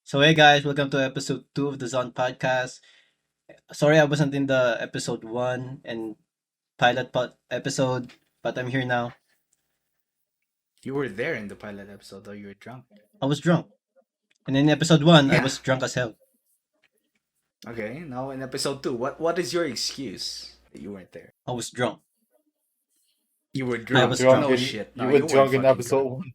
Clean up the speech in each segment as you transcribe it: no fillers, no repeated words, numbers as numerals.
So hey guys, welcome to episode 2 of the Zunk-Cast. Sorry I wasn't in the episode 1 and episode, but I'm here now. You were there in the pilot episode, though you were drunk. I was drunk. And in episode 1, I Yeah. was drunk as hell. Okay. Now in episode 2, what is your excuse that you weren't there? I was drunk. You were I drunk. was Drunk drunk. No in, shit. you No, were you drunk weren't in fucking episode drunk. 1.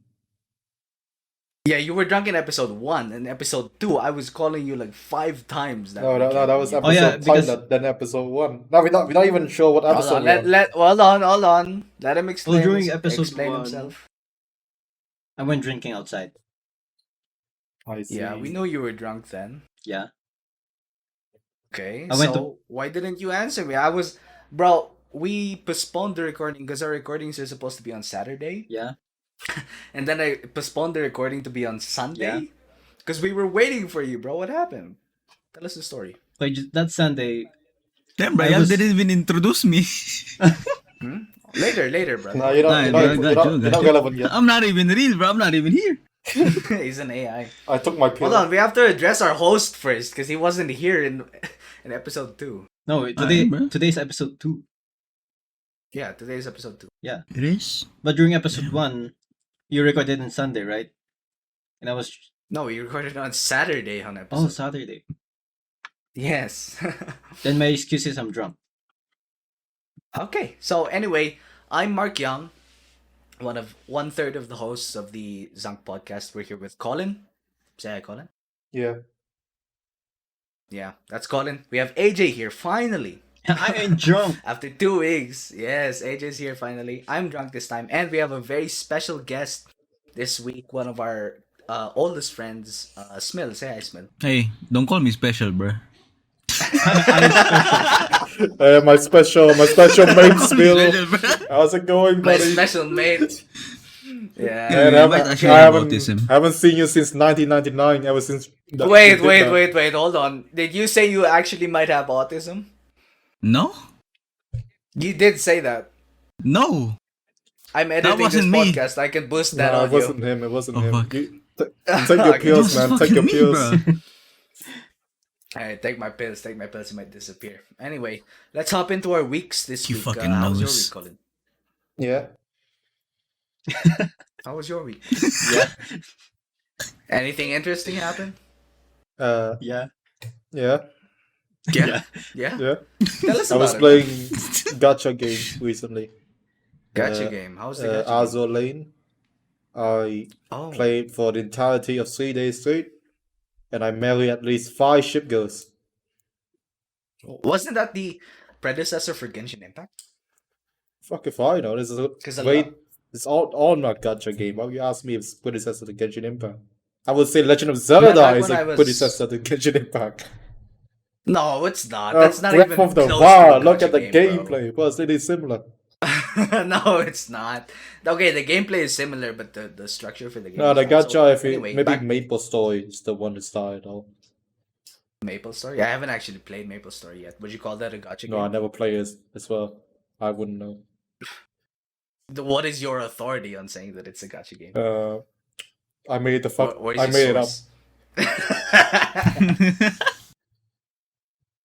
Yeah, you were drunk in episode 1. In episode 2, I was calling you like 5 times that No, weekend. that was You episode yeah, because- pilot, then episode 1. No, we're not even sure what Hold episode on, hold on. Let him explain. during episode explain 1, himself. I went drinking outside. I see. Yeah, we know you were drunk then. Yeah. Okay, I went so why didn't you answer me? We postponed the recording because our recordings are supposed to be on Saturday. Yeah. And then I postponed the recording to be on Sunday. Because we were waiting for you, bro. What happened? Tell us the story. That Sunday, Damn, bro, I y'all was- didn't even introduce me. Later, brother. No, you're not, Nah, you're not, got you're not, you, you're got not you. relevant yet. I'm not even real, bro. I'm not even here. He's an AI. I took my pill. Hold on, we have to address our host first because he wasn't here in episode 2. no, bro. today's episode 2. Yeah, today's episode 2. Yeah. It is. But during episode 1, you recorded on Sunday, right? And I was No, we recorded on Saturday on episode. Saturday. Yes. Then my excuse is I'm drunk. Okay, so anyway, I'm Mark Young, one third of the hosts of the Zunk podcast. We're here with Collin. Say hi, Collin. Yeah. Yeah, that's Collin. We have AJ here finally. I ain't drunk. After 2 weeks. Yes, AJ's here finally. I'm drunk this time, and we have a very special guest this week. One of our oldest friends, Smill. Say hi, Smill. Hey, don't call me special, bro. My special mate Smill. Special, bro. How's it going, My buddy? special mate. Yeah. Man, You might actually have autism. haven't seen you since 1999, ever since... Wait. Hold on. Did you say you actually might have autism? No? You did say that. No. I'm editing this wasn't me. podcast. I can boost that No, it audio. wasn't him, it wasn't Oh, him. fuck. Take your Okay. pills, It was man, take your fucking me, pills. bro. Alright, take my pills. You might disappear. Anyway, let's hop into our weeks this You week. fucking How was your nose. week, Colin? Yeah. How was your week? Yeah. Anything interesting happen? Yeah. Yeah. Yeah. Yeah. Yeah. Tell us I about was it. playing Gacha game recently. Gacha game. How was the Gacha game? Azure Lane. I Oh, played for the entirety of 3 days straight, and I married at least 5 ship girls. wasn't that the predecessor for Genshin Impact? Fuck if I know. This is a 'Cause a great. lot- It's all not Gacha game. Why would you ask me if it's predecessor to Genshin Impact? I would say Legend of Zelda back is when I a was- predecessor to Genshin Impact. No, it's not. That's not Breath even of the close Wild. to a Look at the gacha game, bro. gameplay. Well, it's really similar. No, it's not. Okay, the gameplay is similar, but the structure for the game. No, is the not. Gacha, So, if it, anyway, maybe back Maple Story is the one that started all. Maple Story. I haven't actually played Maple Story yet. Would you call that a gacha No, I game? never played it as well. I wouldn't know. What is your authority on saying that it's a gacha game? I made the fuck. What is I your made it up. source?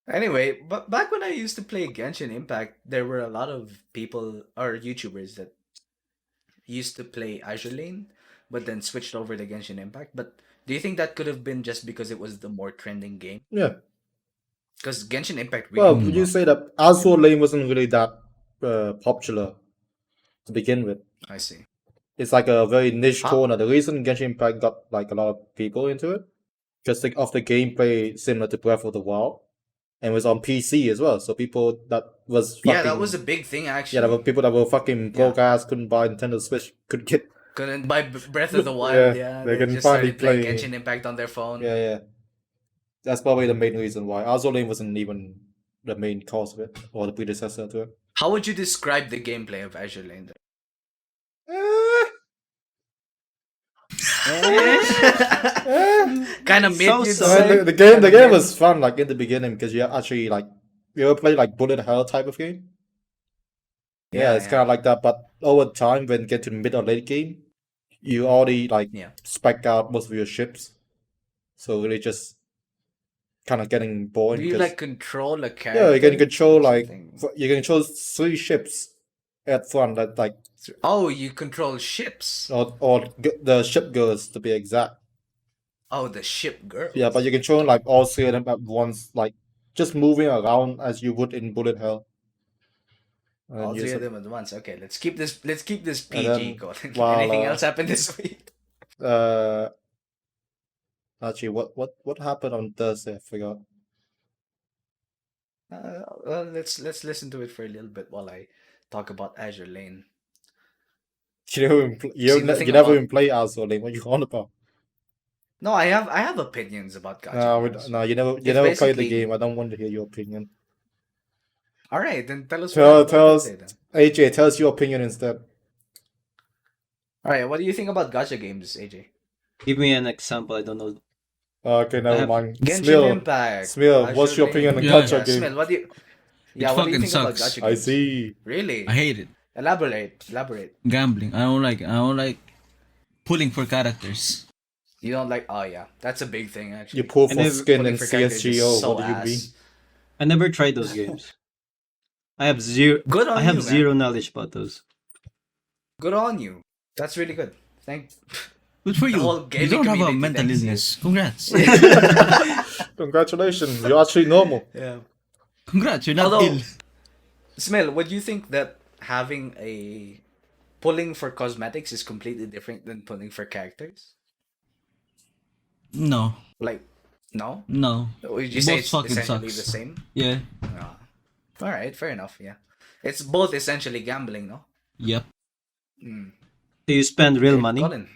Anyway, but back when I used to play Genshin Impact, there were a lot of people or YouTubers that used to play Azure Lane, but then switched over to Genshin Impact. But do you think that could have been just because it was the more trending game? Yeah. Because Genshin Impact Well, really would you say that Azure Lane wasn't really that popular to begin with? I see. It's like a very niche Huh? corner. The reason Genshin Impact got like a lot of people into it, because of the gameplay similar to Breath of the Wild, and it was on PC as well. So people that was fucking, Yeah, that was a big thing actually. yeah, there were people that were fucking broke ass, couldn't buy Nintendo Switch, could get Couldn't buy Breath of the Wild. Yeah, Yeah, they can just finally started playing play- Genshin Impact on their phone. yeah. That's probably the main reason why Azure Lane wasn't even the main cause of it or the predecessor to it. How would you describe the gameplay of Azure Lane? Kind of mid, So- you'd so- say? The game Kinda was fun like in the beginning because you actually like you ever play like bullet hell type of game. Yeah, it's kind of like that. But over time, when you get to the mid or late game, you already like Yeah. spec out most of your ships. So really just kind of getting boring. Do you 'cause- like control a character? yeah, you can control or like something? you can control 3 ships at front that like Oh, you control ships. the ship girls to be exact. Oh, the ship girls. Yeah, but you control like all 3 of them at once, like just moving around as you would in Bullet Hell. And all use 3 of it. them at once. Okay, let's keep this And PG, then, Colin. while, Anything else happened this week? Actually, what happened on Thursday? I forgot. Well, let's listen to it for a little bit while I talk about Azure Lane. You never even See, the thing you never about- even play Azure Lane. What you on about? No, I have opinions about Gacha games. No, you never It's played the basically- game. I don't want to hear your opinion. All right, then tell us Tell what you us, say then. AJ. Tell us your opinion instead. All right, what do you think about Gacha games, AJ? Give me an example. I don't know. Okay, never have- mind. Genshin Smill, Impact. Smill, Azure what's your Lane. opinion on Yeah, Gacha Yeah, game? Smill, what do you? Yeah, what do you fucking think about sucks. Gacha I games? see. Really? I hate it. Elaborate. Gambling. I don't like pulling for characters. You don't like? Oh yeah, that's a big thing actually. You pull I for never- skin Pulling in for characters is CSGO. so What do you mean? ass. I never tried those games. I have zero. Good on I have you, man. zero knowledge about those. Good on you. That's really good. Good for The you. whole You gaming don't have a community mental thanks you. illness. Congrats. Congratulations, you're actually normal. Yeah. Congrats. You're not Although- ill. Smill, would you think that having a pulling for cosmetics is completely different than pulling for characters? No. Like, no? No. Would you say Both it's fucking essentially sucks. the same? Yeah. Ah. All right, fair enough. Yeah, it's both essentially gambling, no? Yep. Mm. Do you spend real money? Colin.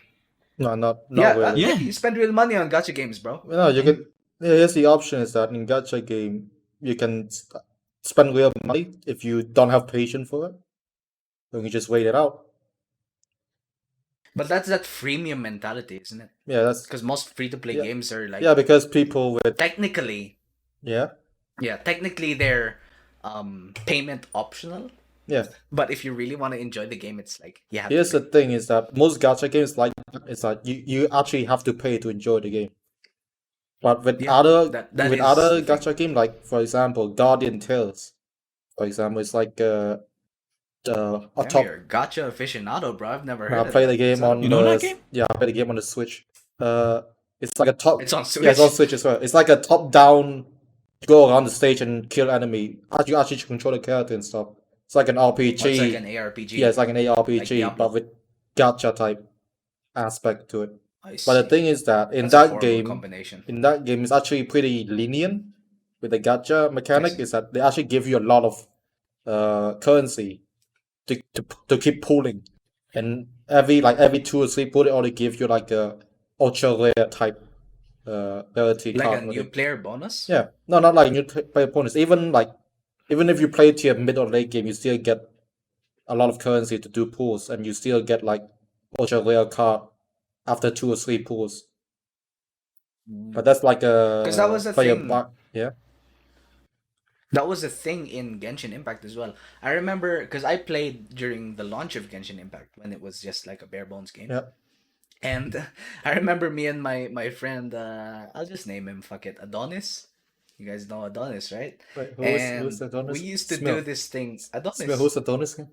No, not Yeah, really. Yeah. you spend real money on gacha games, bro. No, you can. Here's the option: is that in Gacha game you can spend real money if you don't have patience for it. You can just wait it out. But that's that freemium mentality, isn't it? Yeah, that's Because most free-to-play Yeah. games are like because people with technically, yeah they're payment optional. yeah. But if you really want to enjoy the game, it's like you have Here's to the thing: is that most Gacha games like that, is that you actually have to pay to enjoy the game. But with Yeah, other that with is other the thing. Gacha game, like for example, Guardian Tales, for example, it's like a Damn, top. you're a gacha aficionado, bro. I've never I heard of play that. the game What's on You know the that game? yeah, I play the game on the Switch. It's like a top. It's on Switch. Yeah, it's on Switch as well. It's like a top-down, go around the stage and kill enemy. You actually control the character and stuff. It's like an RPG. It's like an ARPG. Yeah, it's like an ARPG, Diablo. but with gacha type aspect to it. I But the see. thing is that in That's a that horrible game, combination. it's actually pretty lenient with the gacha mechanic. see. Is that they actually give you a lot of currency to keep pulling, and every 2 or 3 pull it only give you like a ultra rare type rarity Like card a with new it. player bonus? Yeah, no, not like new player opponents. Even if you play to your mid or late game, you still get a lot of currency to do pulls, and you still get like ultra rare card after 2 or 3 pulls. But that's like a 'Cause that was the player thing. yeah. That was a thing in Genshin Impact as well. I remember because I played during the launch of Genshin Impact when it was just like a bare bones game. Yeah. And I remember me and my friend, I'll just name him, fuck it, Adonis. You guys know Adonis, right? Wait, And who's Adonis? we used to Smill. do this thing. Adonis. Smill, who's Adonis? Again?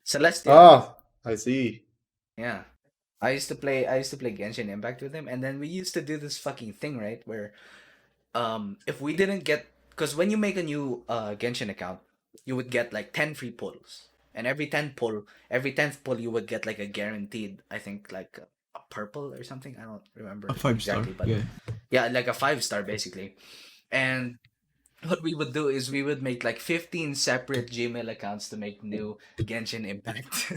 Celestial. Ah, I see. Yeah. I used to play Genshin Impact with him, and then we used to do this fucking thing, right? Where if we didn't get, because when you make a new Genshin account, you would get like 10 free pulls. And every 10th pull you would get like a guaranteed, I think like a purple or something. I don't remember A 5-star. exactly, but Yeah. yeah, like a 5-star basically. And what we would do is we would make like 15 separate Gmail accounts to make new Genshin Impact.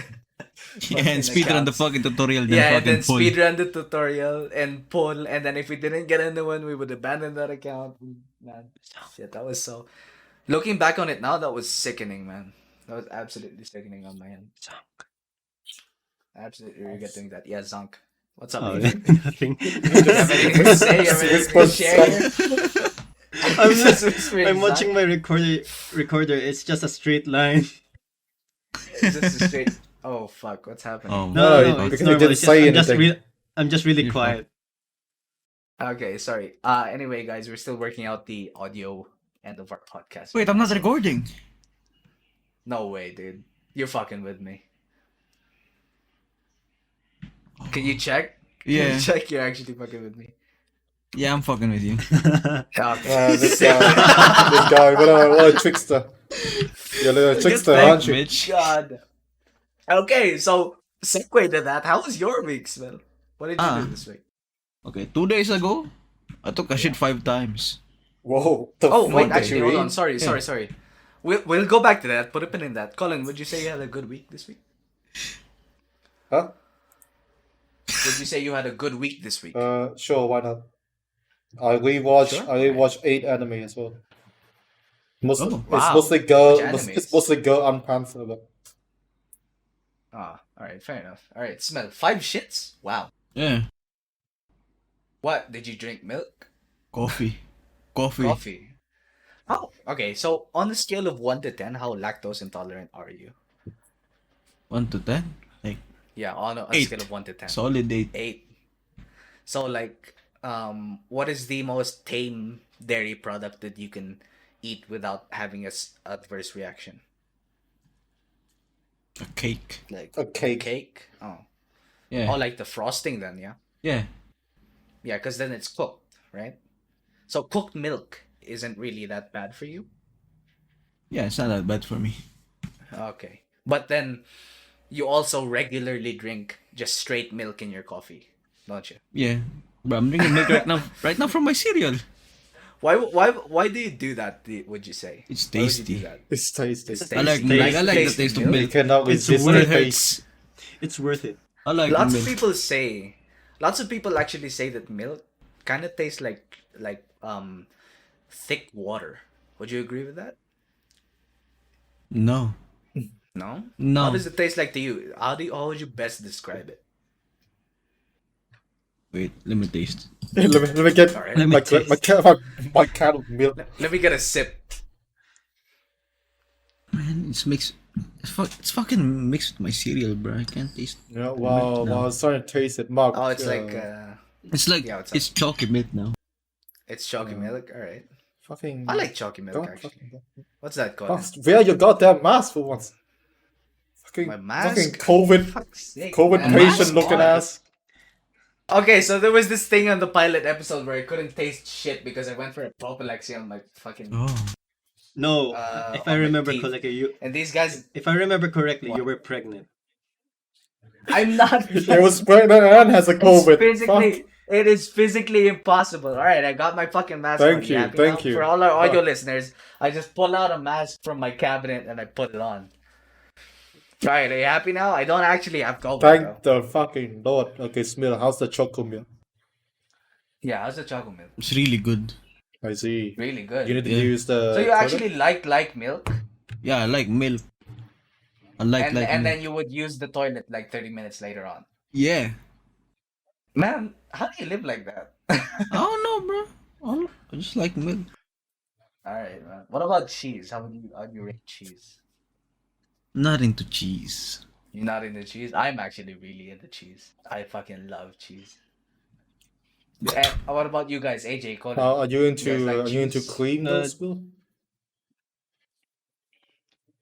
Yeah, and speedrun the accounts. fucking tutorial. Then Yeah, and fucking then pull. speedrun the tutorial and pull, and then if we didn't get a new one, we would abandon that account. Man, shit, that was so. Looking back on it now, that was sickening, man. That was absolutely sickening on my end. I absolutely regret doing that. Yeah, Zunk. What's up, Oh, man? nothing. You have anything to say? You have anything to share? I'm, Just whispering, I'm Zunk. watching my recorder. It's just a straight line. Just a straight. Oh fuck! What's happening? Oh, No, No, it's because you normal. didn't It's just, say I'm just anything. I'm just really You're quiet. Okay, sorry. Anyway, guys, we're still working out the audio end of our podcast. Wait, right I'm now, not so- recording. No way, dude. You're fucking with me. Can you check? Can you Yeah. check you're actually fucking with me? Yeah, I'm fucking with you. Okay. This Sick. guy, this guy, what a trickster. You're a little Get trickster, back, aren't you? Mitch. God. Okay, so segue to that. How was your week, Smill? What did you do this week? Okay, 2 days ago, I took a shit 5 times. Whoa, the Oh fuck wait, did actually, you hold eat? on. Sorry. We'll go back to that. Put a pin in that. Colin, would you say you had a good week this week? Huh? Would you say you had a good week this week? Sure, why not? I Sure, rewatched 8 anime as well. Mostly, Oh, wow. It's mostly girl. Which animes? It's mostly girl and panther. But Ah, all right, fair enough. All right, Smell 5 shits. Wow. Yeah. What did you drink? Milk? Coffee. Coffee? Oh, okay. So on a scale of 1 to 10, how lactose intolerant are you? 1 to 10. Like, Yeah, on a 8. scale of 1 to 10. solid 8. 8. So like, what is the most tame dairy product that you can eat without having a adverse reaction? A cake. Like a cake. cake? Oh, Yeah. oh, like the frosting then, yeah. Yeah. Yeah, because then it's cooked, right? So cooked milk isn't really that bad for you. Yeah, it's not that bad for me. Okay, but then you also regularly drink just straight milk in your coffee, don't you? Yeah. Bro, I'm drinking milk right now. Right now from my cereal. Why do you do that? Would you say It's Why would you tasty. do that? It's tasty. It's I like tasty. milk. I like the Tasty taste of milk? You milk. cannot It's resist When the it taste. hurts, It's worth it. I like Lots milk. of people say, lots of people actually say that milk kind of tastes like thick water. Would you agree with that? No. No. No. How does it taste like to you? How would you best describe it? Wait, let me taste. let me get Alright. Let me my taste. my can of milk. Let me get a sip. Man, it's fucking mixed with my cereal, bro. I can't taste. Yeah, milk wow, now. wow, I'm starting to taste it, Mark. Oh, it's like It's like Yeah, what's up? it's chalky milk now. it's chalky milk. All right. fucking. I like chalky milk Don't actually. fucking. What's that called? Wear your goddamn mask for once. Fucking, My mask? fucking COVID, Fuck's sake, COVID man. patient Mask looking on. ass. Okay, so there was this thing on the pilot episode where I couldn't taste shit because I went for a prophylaxis on my fucking. Oh. No, if I on my remember teeth. correctly, And these guys, if I remember correctly, What? you were pregnant. I'm not. It was pregnant and has a COVID. Fuck. It is physically impossible. All right, I got my fucking mask. Thank on. you, happy thank now? you. For all our audio Fuck. listeners, I just pull out a mask from my cabinet and I put it on. All right, are you happy now? I don't actually have COVID. bro. Thank the fucking Lord. Okay, Smill, how's the choco milk? Yeah, how's the chocolate milk? It's really good. I see. Really good. You need to Yeah. use the. So you toilet? actually like milk, Yeah, I like milk. I like and milk. then you would use the toilet like 30 minutes later on. Yeah. Man, how do you live like that? I don't know, bro. I just like milk. All right, man. What about cheese? How would you rate cheese? Not into cheese. You're not into cheese? I'm actually really into cheese. I fucking love cheese. And what about you guys, AJ, Colin? Are you You guys into like are you into cheese? cream though, Smill?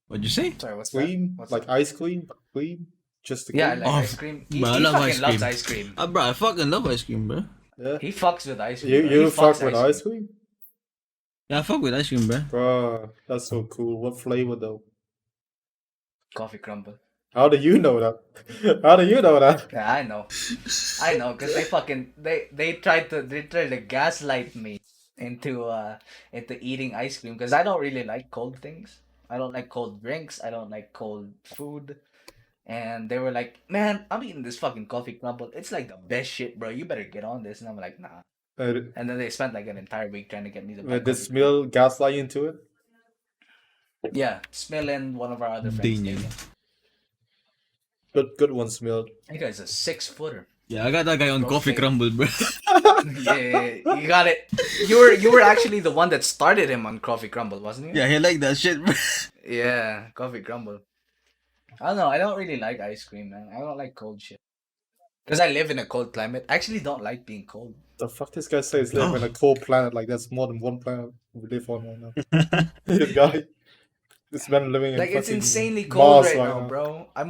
What'd you say? Sorry, what's Cream? that? What's Like that? ice cream? Cream? Just the Yeah, I cream? like Oh, ice cream. He bro, I love fucking ice loves cream. ice cream. Bro, I fucking love ice cream, bro. Yeah. He fucks with ice cream. You bro. you He fuck fucks with ice cream? Yeah, I fuck with ice cream, bro. Bro, that's so cool. What flavor though? Coffee crumble. How do you know that? How do you know that? Yeah, I know, because they fucking they tried to gaslight me into eating ice cream because I don't really like cold things. I don't like cold drinks. I don't like cold food. And they were like, "Man, I'm eating this fucking coffee crumble. It's like the best shit, bro. You better get on this." And I'm like, "Nah." And then they spent like an entire week trying to get me to buy Did coffee Smill gaslight you into it? crumble. Yeah, Smill and one of our other friends. Daniel. Daniel. Good one, Smill. That guy's a 6-footer. Yeah, I got that guy on Bro, coffee fake. crumble, bro. Yeah, you got it. You were actually the one that started him on coffee crumble, wasn't you? Yeah, he like that shit, bro. Yeah, coffee crumble. I don't know. I don't really like ice cream, man. I don't like cold shit. Because I live in a cold climate. I actually don't like being cold. The fuck this guy says live in a cold planet, like there's more than one planet we live on right now. This guy, this man living in Like it's fucking insanely cold Mars right right now, now. bro. I'm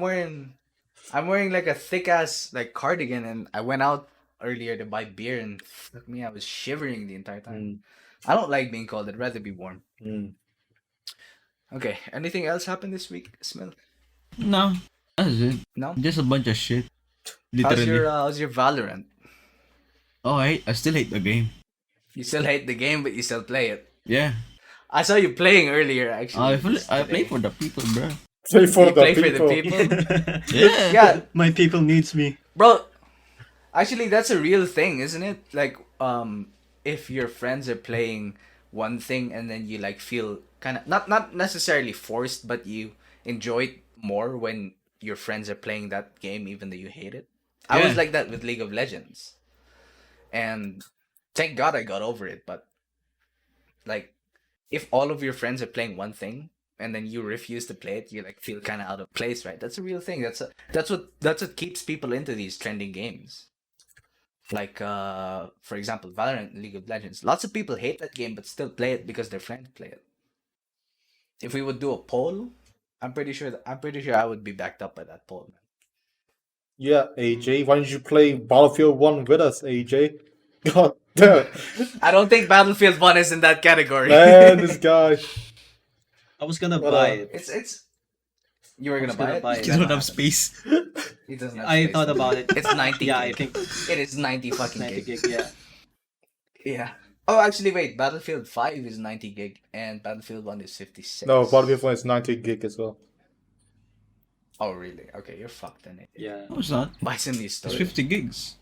wearing like a thick ass like cardigan, and I went out earlier to buy beer, and fuck me, I was shivering the entire time. I don't like being cold. I'd rather be warm. Mm. Okay. Anything else happened this week, Smill? No, that's it. No. Just a bunch of shit. How's Literally. your Valorant? Oh, I still hate the game. You still hate the game, but you still play it. Yeah. I saw you playing earlier, actually. I play for the people, bro. Play for You the play people. for the people. Yeah. Yeah, My people needs me. bro. Actually, that's a real thing, isn't it? Like, if your friends are playing one thing and then you like feel kind of not necessarily forced, but you enjoy it more when your friends are playing that game, even though you hate it. I was Yeah. like that with League of Legends, and thank God I got over it. But like, if all of your friends are playing one thing and then you refuse to play it, you like feel kind of out of place, right? That's a real thing. That's what keeps people into these trending games. Like for example, Valorant and League of Legends. Lots of people hate that game but still play it because their friends play it. If we would do a poll, I'm pretty sure I would be backed up by that poll, man. Yeah, AJ, why don't you play Battlefield 1 with us, AJ? God damn it. I don't think Battlefield 1 is in that category. Man, this guy. I was gonna What, buy it. It's you were I gonna was buy gonna it? buy You it. don't have space. It doesn't have I space. thought about it. It's 90 Yeah, I gig. think It is 90 fucking 90 gig. gig. Yeah. Yeah. Oh, actually, wait. Battlefield 5 is 90 gig and Battlefield 1 is 56. No, Battlefield 1 is 90 gig as well. Oh, really? Okay, you're fucked then. Yeah. No, it's not. Buy some new It's storage. 50 gigs.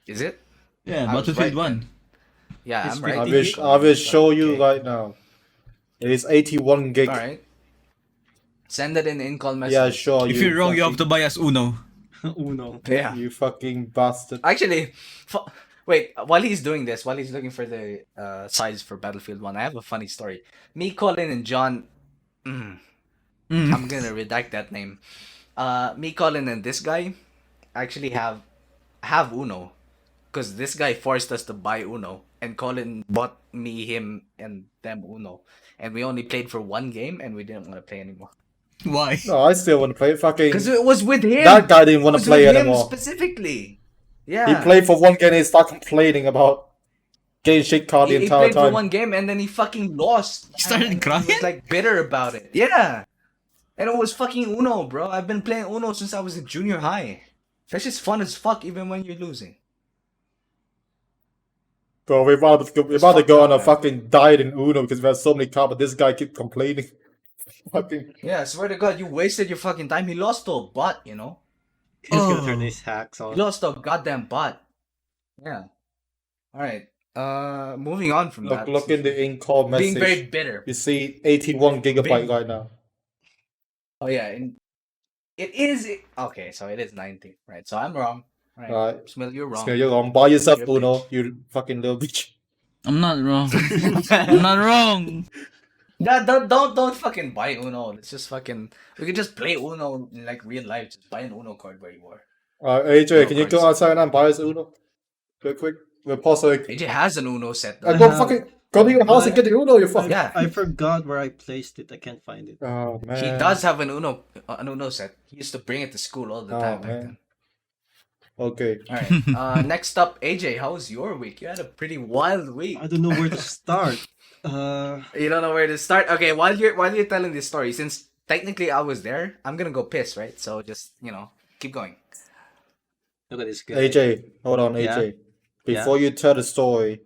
Is it? Yeah, I was Battlefield right 1. Yeah, It's I'm right. I 50 will, gig? I will show you Okay. right now. It is 81 gig. Alright. Send it in in-call message. Yeah, sure. If you're wrong, you have to buy us Uno. Uno. Yeah. You fucking bastard. Actually, wait, while he's doing this, while he's looking for the size for Battlefield 1, I have a funny story. Me, Collin, and John. I'm gonna redact that name. Me, Collin, and this guy actually have Uno. Because this guy forced us to buy Uno. And Collin bought me, him, and them Uno. And we only played for one game and we didn't want to play anymore. Why? No, I still want to play. Fucking Because it was with him. that guy didn't want It to was play with him anymore. specifically. He Yeah. played for one game and he started complaining about getting shit card the He entire played for time. one game and then he fucking lost. He started And crying? He was like bitter about it. Yeah. And it was fucking Uno, bro. I've been playing Uno since I was in junior high. That's just fun as fuck even when you're losing. Bro, we're about to It's go fucked on up, a man. fucking diet in Uno because we have so many cards, but this guy keep complaining. Fucking Yeah, I swear to God, you wasted your fucking time. He lost to a bot, you know? He's gonna Oh. turn his hacks He on. lost to a goddamn bot. Yeah. Alright. Moving on from that. look in the in-call Being very message. bitter. You see 81 gigabyte Big- right now. Oh yeah, and it is okay. So it is 90, right? So I'm wrong. Right, Alright. Smill, you're wrong. So you're wrong. Buy yourself You're a Uno, you fucking little bitch. I'm not wrong. I'm not wrong. Yeah, don't fucking buy Uno. Let's just fucking we could just play Uno in like real life. Just buy an Uno card where you are. AJ, No can you go cards. outside and buy us Uno? Real quick. We'll pause it. AJ has an Uno set though. And go fucking go to your house and get the Uno, you fucking. Yeah. I forgot where I placed it. I can't find it. Oh man. He does have an Uno set. He used to bring it to school all the Oh, time back man. then. Okay. All right. Next up, AJ, how was your week? You had a pretty wild week. I don't know where to start. You don't know where to start. Okay, while you're telling this story, since technically I was there, I'm gonna go piss, right? So just keep going. Look at this guy. AJ, hold on, Yeah? AJ. Before you tell the story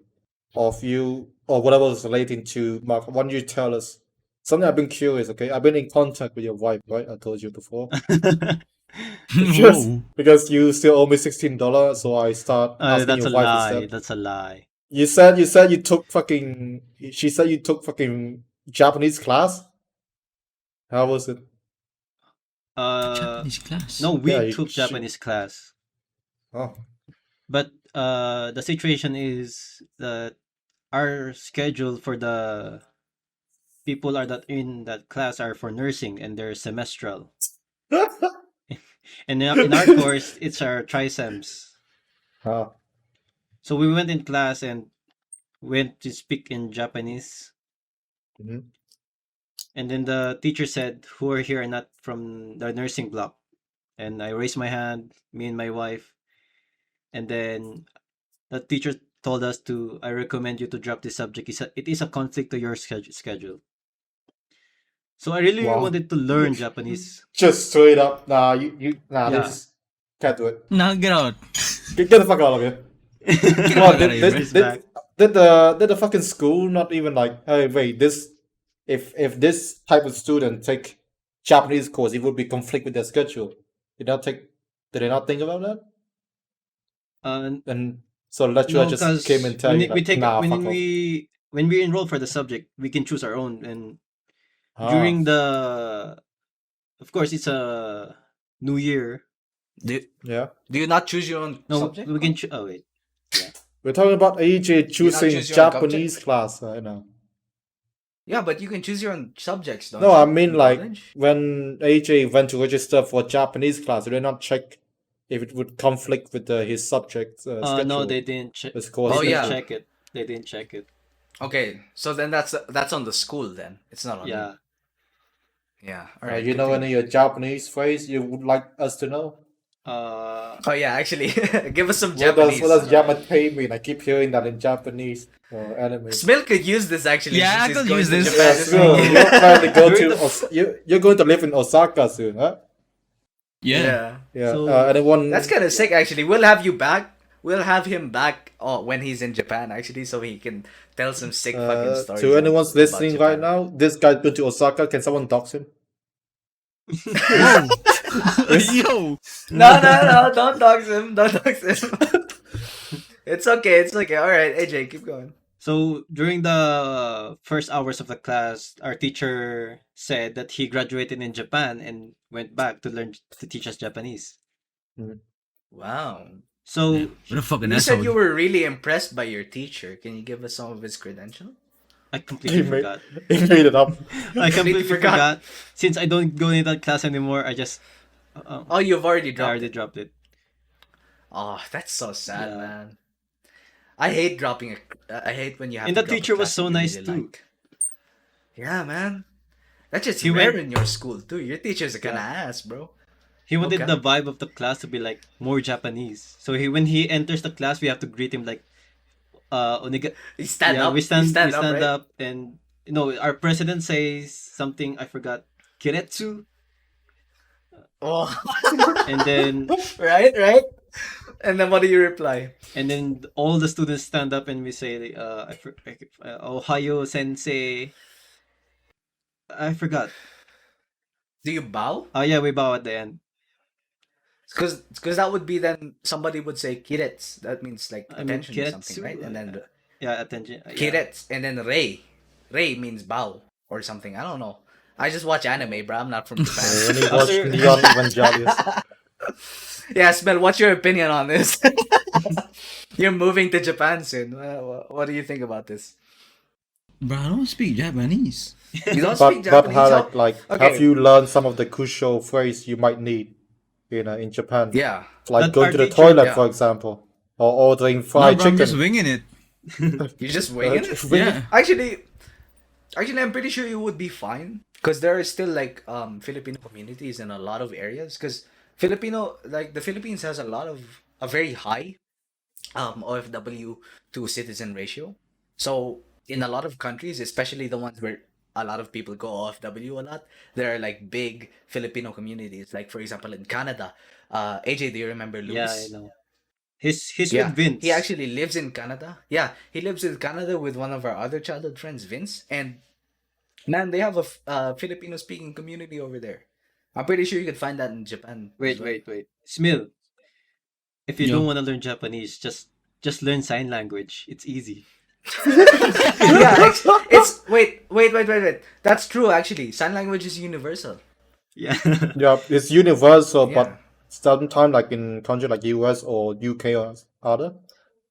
of you or whatever was relating to Mark, why don't you tell us something? I've been curious. Okay, I've been in contact with your wife, right? I told you before. Whoa. Because you still owe me $16, so I start asking That's a your wife lie. instead. That's a lie. You said you took fucking. She said you took fucking Japanese class. How was it? Japanese class. No, we Yeah, you took should- Japanese class. Oh, But the situation is that our schedule for the people are that in that class are for nursing and they're semestral. And in our course, it's our trisems. Ah, So we went in class and went to speak in Japanese. mhm. And then the teacher said, who are here are not from the nursing block. And I raised my hand, me and my wife. And then the teacher told us I recommend you to drop this subject. It is a conflict to your schedule. So I really Wow. wanted to learn Japanese. Just straight up. Nah, Yeah. this can't do it. Now get out. Get the fuck out of here. Get Come on, out of here, He's bro. back. did the fucking school not even like, hey, wait, this if this type of student take Japanese course, it would be conflict with their schedule. Did they not think about that? And so the lecturer No, just came and because tell when you we like, take nah, fuck off. when we enroll for the subject, we can choose our own. And Ah, during of course, it's a new year. yeah. Do you not choose your own No, subject? we can. Oh wait, We're talking about AJ choosing choose your own Japanese class right now. Yeah, but you can choose your own subjects, don't No, you? I mean in like college? when AJ went to register for Japanese class, did they not check if it would conflict with his subject schedule? no, they didn't check. His course Oh, They didn't yeah. schedule. check it. They didn't check it. Okay, so then that's on the school then. It's not on Yeah. you. Yeah. All right. You know continue. any Japanese phrase you would like us to know? Oh yeah, actually, give us some What Japanese. does Yamate mean? I keep hearing that in Japanese anime. Smill could use this actually. Yeah, since I he's could going use to this. Japan Yeah, this Smill, weekend. you're planning to go During to you're going to live in Osaka soon, huh? Yeah. Yeah. So, Anyone? That's kind of sick. Actually, we'll have you back. We'll have him back when he's in Japan. Actually, so he can tell some sick fucking stories. To anyone's about listening right Japan. now, this guy's going to Osaka. Can someone dox him? Whoa. Yo. No! Don't dox him. Don't dox him. It's okay. It's okay. All right, AJ, keep going. So during the first hours of the class, our teacher said that he graduated in Japan and went back to learn to teach us Japanese. Wow. So What a fucking You said asshole. you were really impressed by your teacher. Can you give us some of his credentials? I completely He made, forgot. he made it up. I completely forgot. forgot. Since I don't go in that class anymore, I just Oh, you've already I dropped already it. dropped it. Oh, that's so sad, Yeah. man. I hate dropping I hate when you have And to the drop a teacher was class so that you nice really too. like. Yeah, man. That's just He rare went- in your school too. Your teachers are kind of Yeah. ass, bro. He wanted Okay. the vibe of the class to be like more Japanese. So when he enters the class, we have to greet him like oniga. You stand Yeah, up. we stand up, right? up, and our president says something I forgot. Kiretsu, Oh, and then right. And then what do you reply? all the students stand up and we say Ohayo sensei. I forgot. Do you bow? Oh yeah, we bow at the end. Because that would be then somebody would say kirets. That means like I mean, attention or something, kiretsu, right? And then Yeah, attention. Yeah. kirets, and then rei. Rei means bow or something. I don't know. I just watch anime, bro. I'm not from Japan. When he watched After- Neon Evangelion. Yeah, Smell, what's your opinion on this? You're moving to Japan soon. What do you think about this? Bro, I don't speak Japanese. You don't But speak Japanese. how, how- like Okay. have you learned some of the crucial phrase you might need, in Japan? Yeah. Like That going our to the teacher- toilet, yeah. for example, or ordering No, fried bro, I'm chicken. just winging it. You're just winging it? Yeah. Actually, I'm pretty sure you would be fine because there are still like Filipino communities in a lot of areas. Because the Philippines has a very high OFW to citizen ratio. So in a lot of countries, especially the ones where a lot of people go OFW a lot, there are like big Filipino communities. Like for example, in Canada, AJ, do you remember Luis? Yeah, I know. He's Yeah, with Vince. he actually lives in Canada. Yeah, he lives in Canada with one of our other childhood friends, Vince. And man, they have a Filipino speaking community over there. I'm pretty sure you could find that in Japan. as well. Wait. Smill. If you Yo. don't want to learn Japanese, just learn sign language. It's easy. Yeah, it's wait. That's true actually. Sign language is universal. Yeah. Yeah, it's universal, Yeah. but sometimes like in country like US or UK or other,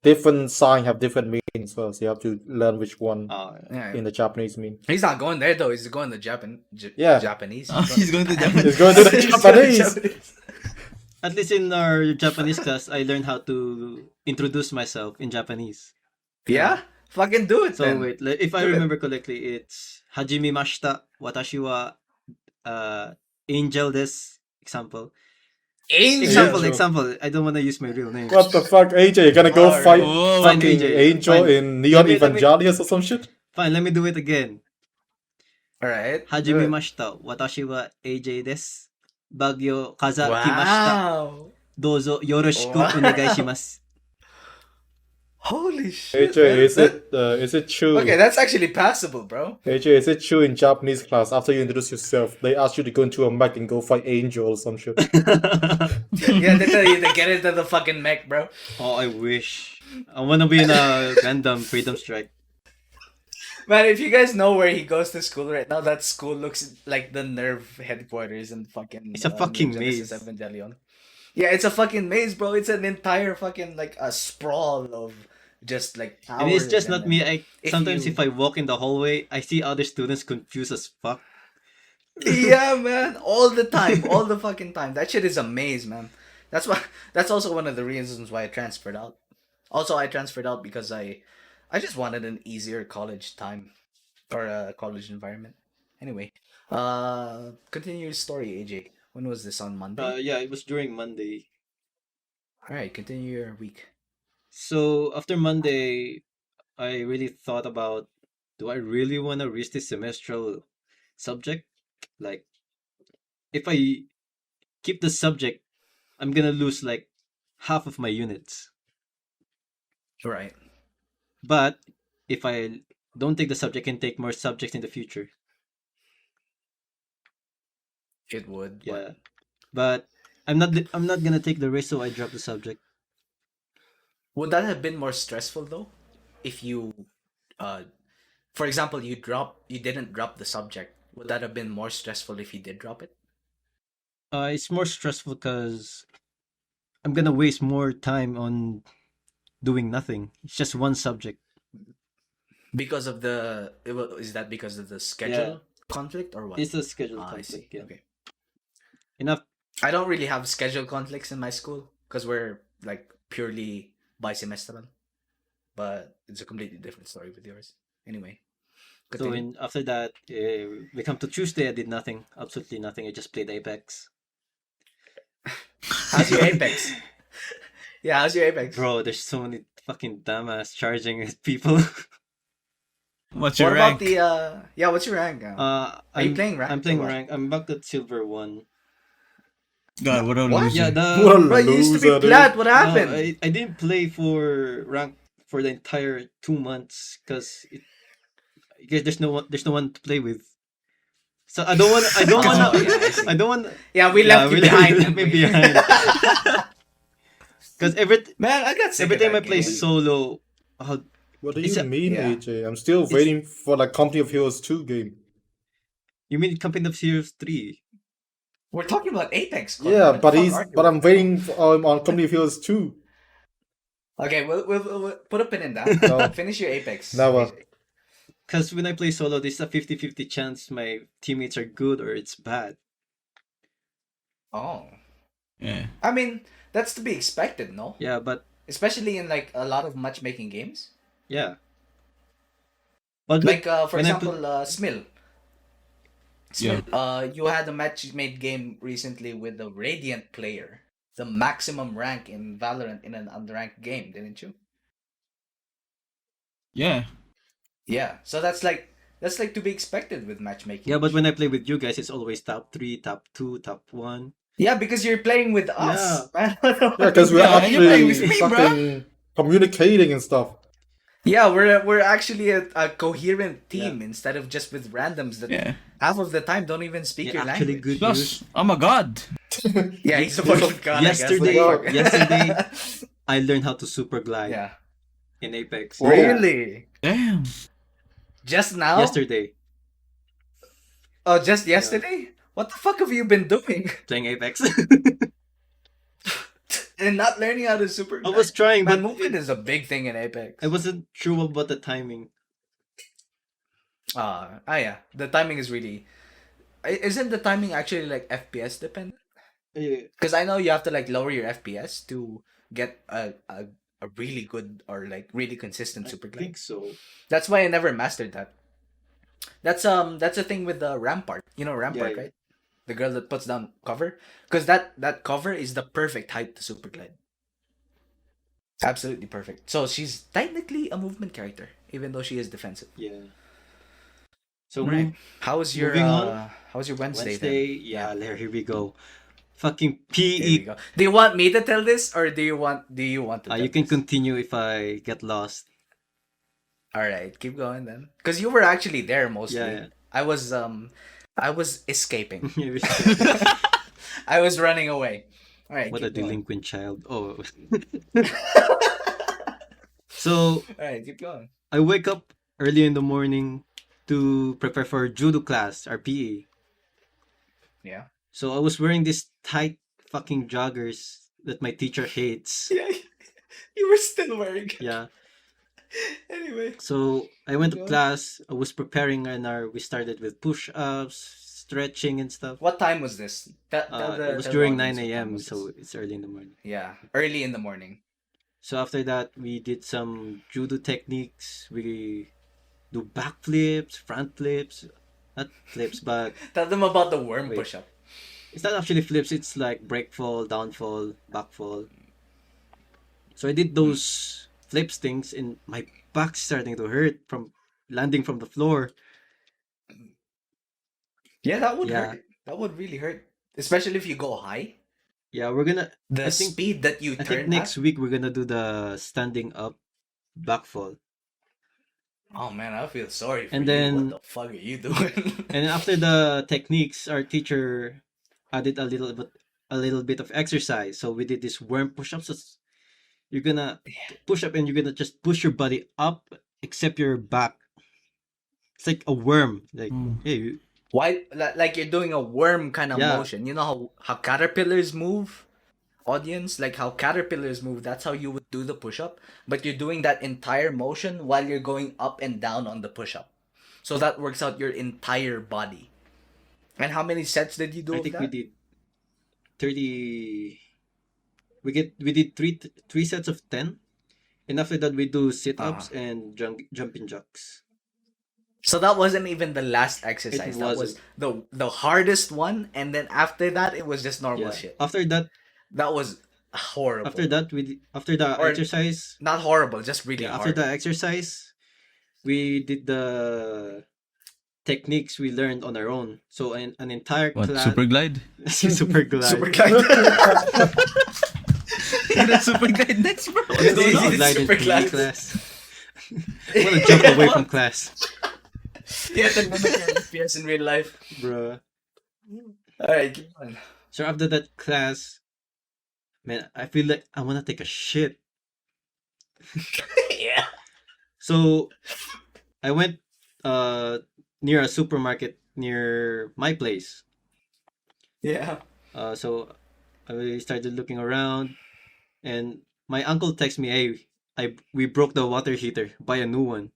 different sign have different meanings. So you have to learn which one Yeah. in the Japanese mean. He's not going there though. He's going to Yeah. Japanese. Oh, he's going to Japan. It's going to the Japanese. At least in our Japanese class, I learned how to introduce myself in Japanese. Yeah? Fucking do it So then. wait, if I Do it. remember correctly, it's Hajimimashita. Watashi wa Angel desu. Example. Angel. Example. I don't want to use my real name. What the fuck, AJ? You're gonna go Alright. fight Whoa. Fine, fucking AJ. Angel Fine. in Neon Let me- Evangelius or some shit? Fine, let me do it again. Alright. do it. Hajimimashita. Watashi wa AJ desu. Bagyo kaza kimashita. Wow. Dozo yoroshiku Wow. onegai shimasu. Holy shit. AJ, man. is it true? Okay, that's actually passable, bro. AJ, is it true in Japanese class after you introduce yourself, they ask you to go into a mech and go fight Angel or some shit? Yeah, they tell you to get into the fucking mech, bro. Oh, I wish. I want to be in a Gundam Freedom Strike. Man, if you guys know where he goes to school right now, that school looks like the Nerve headquarters in fucking. It's a fucking Genesis maze. Evangelion. Yeah, it's a fucking maze, bro. It's an entire fucking like a sprawl of just like towers. And it's just and not then- me. Sometimes you- if I walk in the hallway, I see other students confused as fuck. Yeah, man, all the time, all the fucking time. That shit is a maze, man. That's why. That's also one of the reasons why I transferred out. Also, I transferred out because I just wanted an easier college time or a college environment. Anyway, continue your story, AJ. When was this on Monday? Yeah, it was during Monday. All right, continue your week. So after Monday, I really thought about, do I really want to risk this semestral subject? Like, if I keep the subject, I'm gonna lose like half of my units. Right. But if I don't take the subject and take more subjects in the future, It would. yeah. But I'm not gonna take the risk, so I drop the subject. Would that have been more stressful though, if you, for example, you didn't drop the subject? Would that have been more stressful if you did drop it? It's more stressful because I'm gonna waste more time on doing nothing. It's just one subject. Because of is that because of the schedule conflict or what? It's a schedule I see. conflict. Yeah. Okay. Enough. I don't really have schedule conflicts in my school because we're like purely bisemestral, but it's a completely different story with yours. Anyway, So continue. after that, we come to Tuesday. I did nothing, absolutely nothing. I just played Apex. How's your Apex? Yeah, how's your Apex? Bro, there's so many fucking dumbass charging people. What's What your about rank? the what's your rank? Are you playing ranked I'm playing or what? rank. I'm back at silver 1. God, what a What? loser. Yeah, What a Bro, you used to be loser, dude. plat. What no, happened? I didn't play for rank for the entire 2 months because there's no one to play with. So I don't want. I don't Oh, want. yeah, I see. I don't want. Yeah, we left you we behind. left me behind. Because Man, I got sick every of time that I play game. solo, What do It's you a- mean, yeah. AJ? I'm still waiting for the Company of Heroes 2 game. you mean Company of Heroes 3? We're talking about Apex. Collin. Yeah, What the but fuck are you? but I'm waiting on Company of Heroes 2. Okay, we'll put a pin in that. No. Finish your Apex. Never. Because when I play solo, there's a 50-50 chance my teammates are good or it's bad. Oh, Yeah. I mean that's to be expected, no? Yeah, but Especially in like a lot of matchmaking games. yeah. But Like for when I example, Smill. Yeah. You had a match made game recently with the Radiant player, the maximum rank in Valorant in an unranked game, didn't you? Yeah. Yeah. So that's like to be expected with matchmaking. yeah, but when I play with you guys, it's always top 3, top 2, top 1. Yeah, because you're playing with us. man. Yeah, because we're Yeah, you're playing actually with me, bruh. fucking communicating and stuff. Yeah, we're actually a coherent team instead of just with randoms that Yeah. half of the time don't even speak your Yeah, actually language. good Plus, news. I'm a god. Yeah, he's a fucking god. Yesterday, God. yesterday, I learned how to super glide Yeah. in Apex. Really? Damn. Just now? Yesterday, Oh, just yesterday? What the fuck have you been doing? playing Apex. And not learning how to super. I was trying, Man, but movement is a big thing in Apex. I wasn't sure about the timing. Yeah. The timing is really. Isn't the timing actually like FPS dependent? Because I know you have to like lower your FPS to get a really good or like really consistent I super glide. think so. That's why I never mastered that. That's the thing with the Rampart. You know Yeah, Rampart, yeah. right? The girl that puts down cover, because that cover is the perfect height to super glide. Absolutely perfect. So she's technically a movement character, even though she is defensive. Yeah. So Right. moving on. How's your Wednesday then? Wednesday, Yeah. yeah, there here we go. Fucking Here we PE. go. Do you want me to tell this or do you want to tell You can this? continue if I get lost. All right, keep going then. Cuz you were actually there Yeah, mostly. I was escaping. yeah. I was running away. All right, What a keep going. delinquent child. Oh. All So right, keep going. I wake up early in the morning to prepare for judo class, our PE. Yeah. So I was wearing these tight fucking joggers that my teacher hates. Yeah. You were still wearing it. Yeah. Anyway, So I went to go on. class. I was preparing, and we started with push-ups, stretching, and stuff. What time was this? It was Tell the during audience 9 what time a.m., was so this. it's early in the morning. Yeah, early in the morning. So after that, we did some judo techniques. We do backflips, front flips, not flips, but Tell them about the worm wait, push-up. it's not actually flips. It's like break fall, downfall, back fall. So I did those flips things, and my back's starting to hurt from landing from the floor. Yeah, that would Yeah, hurt. That would really hurt, especially if you go high. yeah. We're gonna. The I think. speed that you I think turn next at. week we're gonna do the standing up back fall, Oh man, I feel sorry for and you. What then the fuck are you doing? and after the techniques, our teacher added a little bit of exercise. So we did this worm push-ups. So you're gonna push up and you're gonna just push your body up, except your back. It's like a worm. Like hey, Why? Like you're doing a worm kind of yeah, motion. You know how caterpillars move? Audience, like how caterpillars move, that's how you would do the push-up, but you're doing that entire motion while you're going up and down on the push-up, so that works out your entire body. And how many sets did you do I of think we that? did 30. We did three sets of 10, and after that we do Uh-huh. sit-ups and jumping jacks. So that wasn't even the last It exercise, that was wasn't. the hardest one, and then after that it was just normal Yeah. shit. After that, That was after horrible. that we after the Or exercise, not horrible, just really yeah, after hard. the exercise, we did the techniques we learned on our own. So an entire What? class Super glide? super glide. Super glide. Yeah, that's super glide next, bro. You don't know glide in Super PE glide. class. I wanna jump away from class, Yeah, to mimic your FPS in real life. bruh. Alright, keep on. So after that class, man, I feel like I wanna take a shit. Yeah. So I went near a supermarket near my place. Yeah. So I started looking around, and my uncle texted me, "Hey, we broke the water heater. Buy a new one."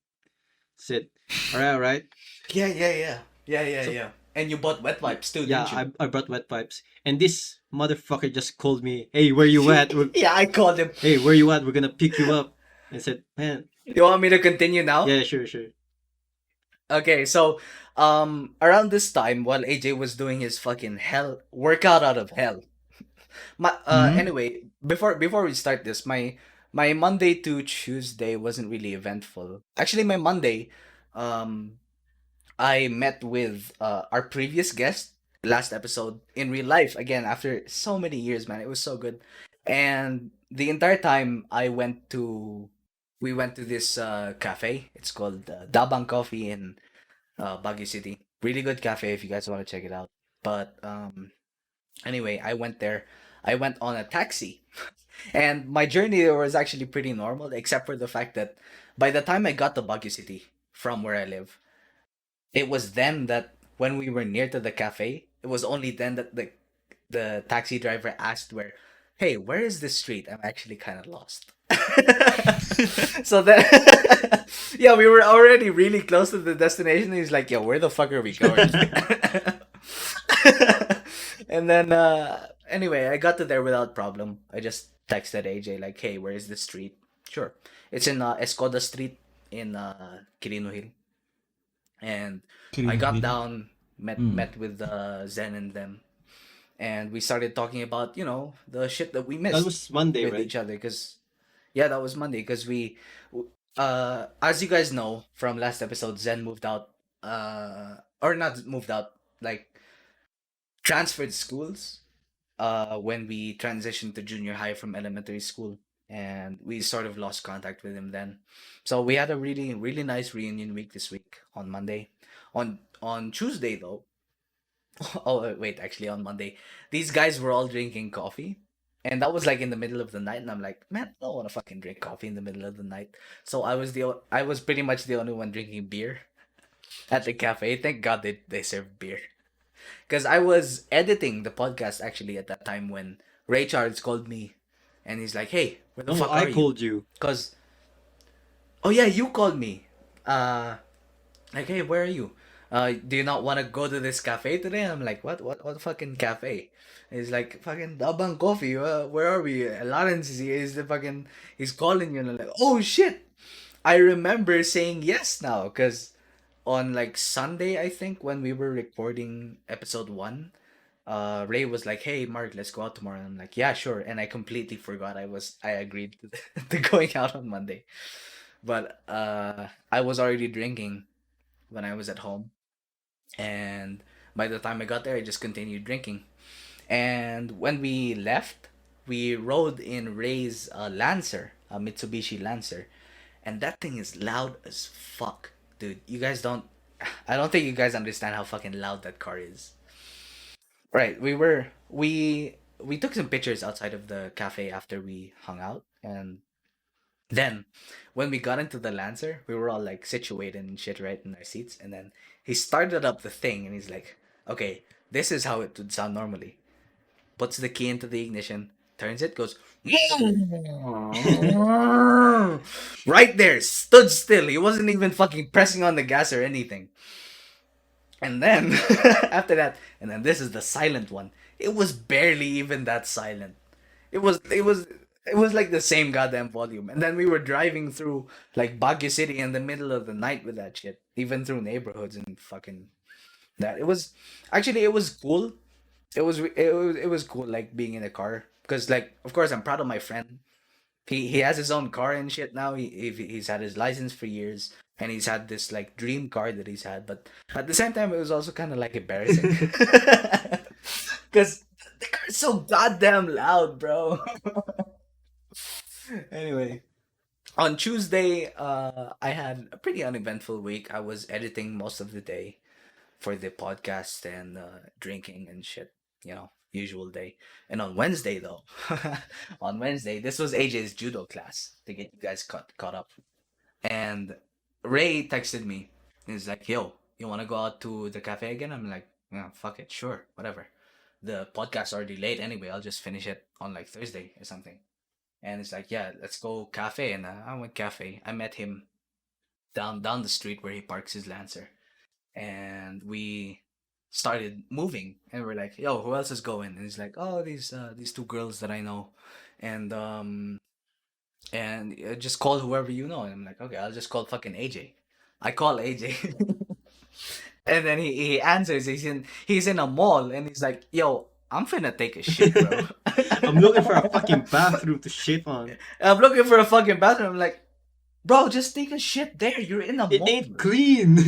Said, all right." Yeah, yeah, yeah. Yeah, yeah, So yeah. And you bought wet wipes too, yeah, didn't you? I brought wet pipes, and this motherfucker just called me, "Hey, where you at? Yeah, I called him. Hey, where you at? We're gonna pick you up." I said, "Man, You want me to continue now? yeah, sure, sure." Okay, so around this time while AJ was doing his fucking hell workout out of hell. Anyway, before we start this, my Monday to Tuesday wasn't really eventful. Actually, my Monday, um I met with our previous guest last episode in real life again after so many years, man. It was so good. And the entire time we went to this cafe. It's called Dabang Coffee in Baguio City. Really good cafe if you guys want to check it out. But anyway, I went there. I went on a taxi. And my journey there was actually pretty normal, except for the fact that by the time I got to Baguio City from where I live, it was then that when we were near to the cafe, it was only then that the taxi driver asked hey, where is this street? I'm actually kind of lost. So then, yeah, we were already really close to the destination. He's like, yo, where the fuck are we going? And then Anyway, I got to there without problem. I just texted AJ like, "Hey, where is the street?" Sure, it's in Escoda Street in Quirino Hill. And I Green got Hill. down, Mm. met with Zen and them, and we started talking about the shit that we That missed was Monday, with right? each other. Cause yeah, that was Monday. Cause as you guys know from last episode, Zen moved out, or not moved out, like transferred schools when we transitioned to junior high from elementary school, and we sort of lost contact with him then. So we had a really really nice reunion week this week on Monday. On Tuesday though, oh wait, actually on Monday, these guys were all drinking coffee. And that was like in the middle of the night, and I'm like, man, I don't want to fucking drink coffee in the middle of the night. So I was pretty much the only one drinking beer at the cafe. Thank God they served beer. Because I was editing the podcast actually at that time when Ray Charles called me, and he's like, "Hey, where the No, fuck I are you?" called you. Cause oh yeah, you called me. Uh, like, "Hey, where are you? Do you not want to go to this cafe today?" I'm like, what fucking cafe? And he's like, "Fucking Dabang Coffee. Where are we? Lawrence is here. He's calling you." And I'm like, "Oh shit!" I remember saying yes now, cause on like Sunday, I think when we were recording episode 1, Ray was like, "Hey, Mark, let's go out tomorrow." And I'm like, "Yeah, sure." And I completely forgot I agreed to, to going out on Monday. But I was already drinking when I was at home, and by the time I got there, I just continued drinking. And when we left, we rode in Ray's Lancer, a Mitsubishi Lancer, and that thing is loud as fuck, dude. You guys don't. I don't think you guys understand how fucking loud that car is. Right. We took some pictures outside of the cafe after we hung out, and then when we got into the Lancer, we were all like situated and shit right in our seats, and then he started up the thing and he's like, "Okay, this is how it would sound normally." Puts the key into the ignition, turns it, goes right there, stood still. He wasn't even fucking pressing on the gas or anything. And then after that, and then this is the silent one. It was barely even that silent. It was like the same goddamn volume. And then we were driving through like Baguio City in the middle of the night with that shit, even through neighborhoods and fucking that. It was cool. It was cool like being in a car because like of course I'm proud of my friend. He has his own car and shit now. He's had his license for years, and he's had this like dream car that he's had. But at the same time, it was also kind of like embarrassing because the car is so goddamn loud, bro. Anyway, on Tuesday, I had a pretty uneventful week. I was editing most of the day for the podcast and drinking and shit. Usual day. And on Wednesday, though, on Wednesday, this was AJ's judo class to get you guys caught up. And Ray texted me. He's like, "Yo, you want to go out to the cafe again?" I'm like, "Yeah, fuck it, sure, whatever. The podcast's already late anyway. I'll just finish it on like Thursday or something." And it's like, "Yeah, let's go cafe." And I went cafe. I met him down the street where he parks his Lancer, and we started moving. And we're like, "Yo, who else is going?" And he's like, "Oh, these two girls that I know, and just call whoever you know." And I'm like, "Okay, I'll just call fucking AJ." I call AJ. And then he answers. He's in a mall, and he's like, "Yo, I'm finna take a shit, bro." I'm looking for a fucking bathroom to shit on. I'm looking for a fucking bathroom. I'm like, "Bro, just take a shit there. You're in a It mall, ain't bro." clean.